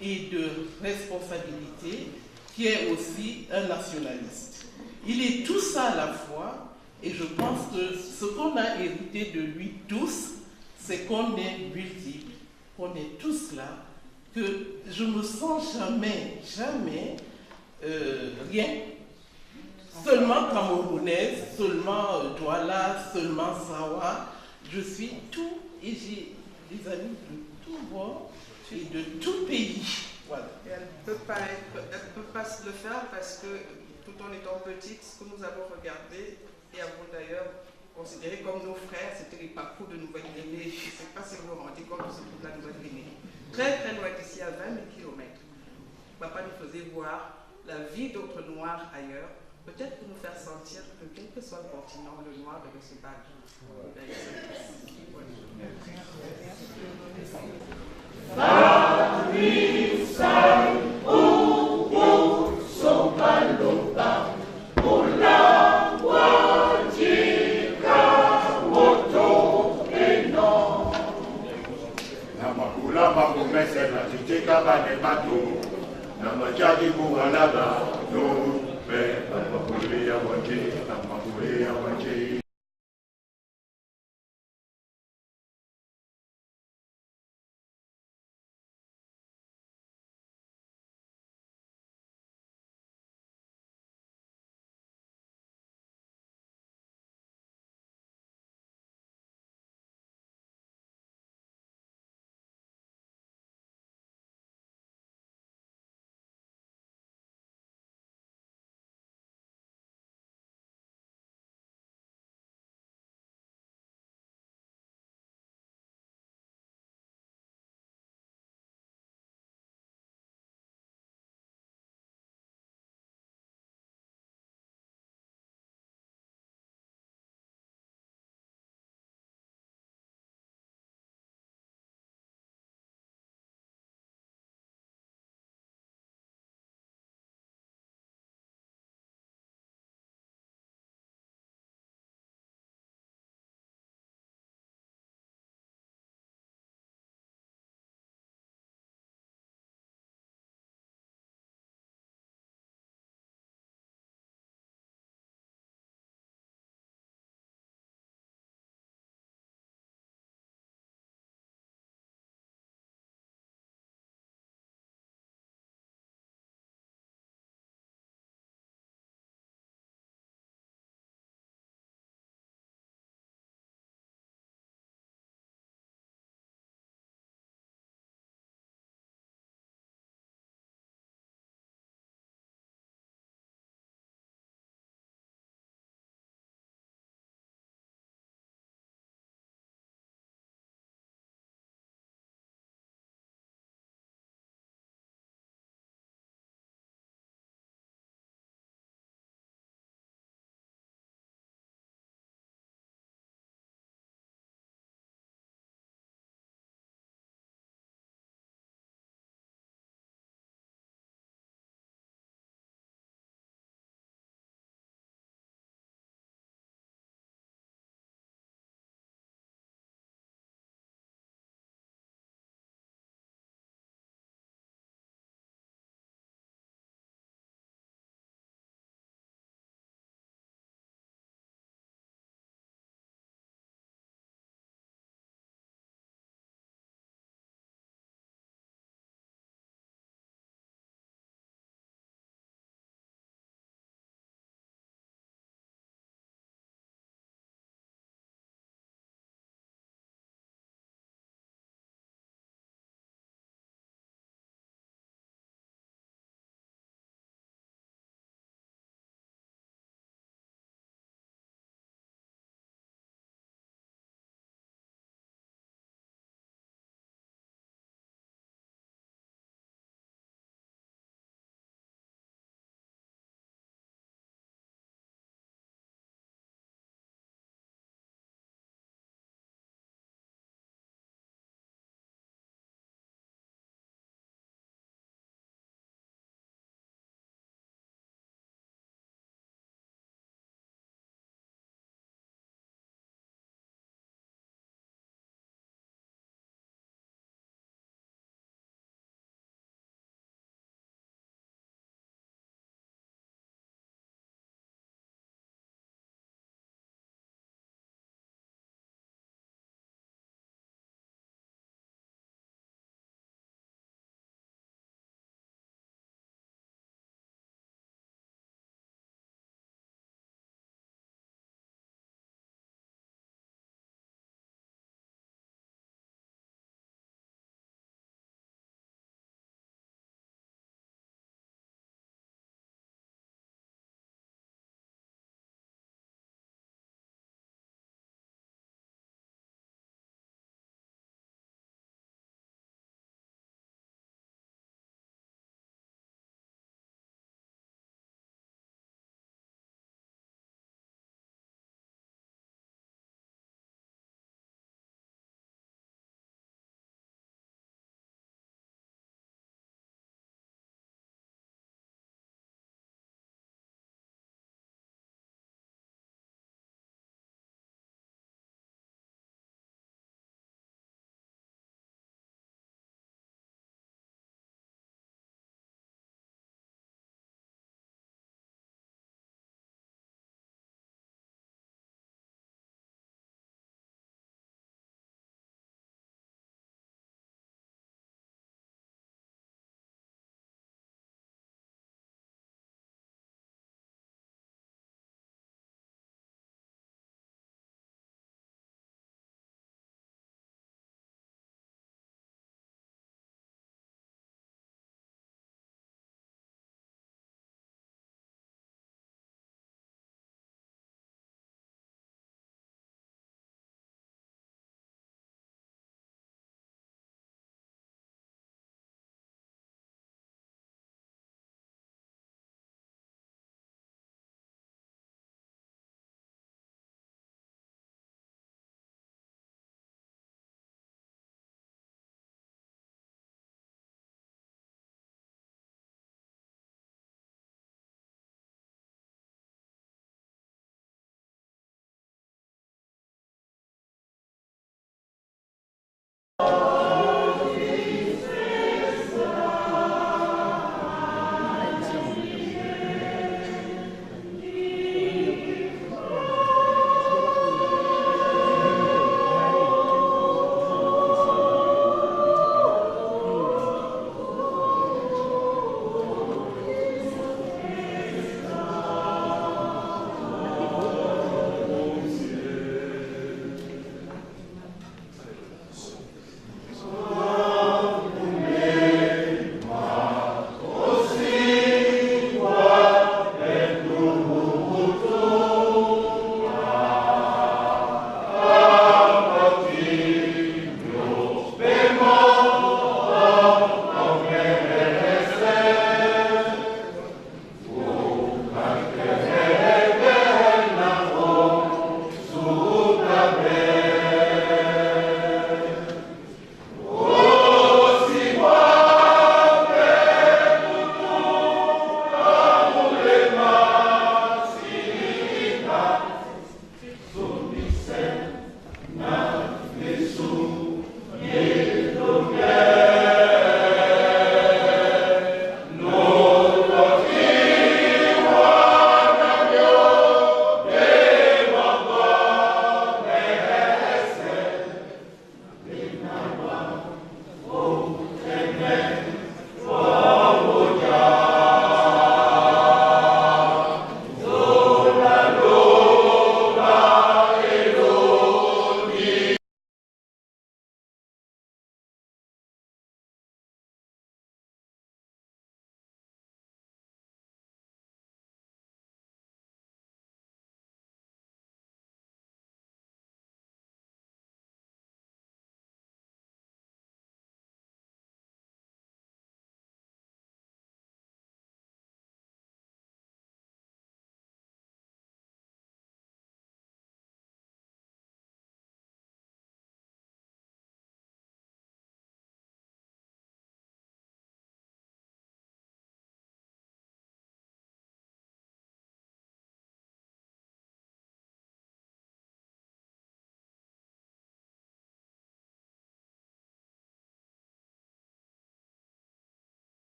Speaker 12: et de responsabilité, qui est aussi un nationaliste. Il est tout ça à la fois, et je pense que ce qu'on a hérité de lui tous, c'est qu'on est multiples, qu'on est tous là, que je ne me sens jamais rien, seulement camerounaise, seulement Douala, seulement Sawa. Je suis tout, et j'ai des amis de tout bord et de tout pays. Voilà.
Speaker 13: Et elle ne peut pas se le faire parce que tout en étant petite, ce que nous avons regardé, et avons d'ailleurs considéré comme nos frères, c'était les parcours de Nouvelle-Guinée. Je ne sais pas si vous vous rendez compte de ce truc de la Nouvelle-Guinée. Très très loin d'ici, à 20 000 km. Papa nous faisait voir la vie d'autres Noirs ailleurs, peut-être pour nous faire sentir que quel que soit le continent, le Noir devait se battre.
Speaker 14: Namajadi Buhalaga, no, Namakulia Waji, Namakulia Waji.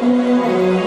Speaker 15: Thank you.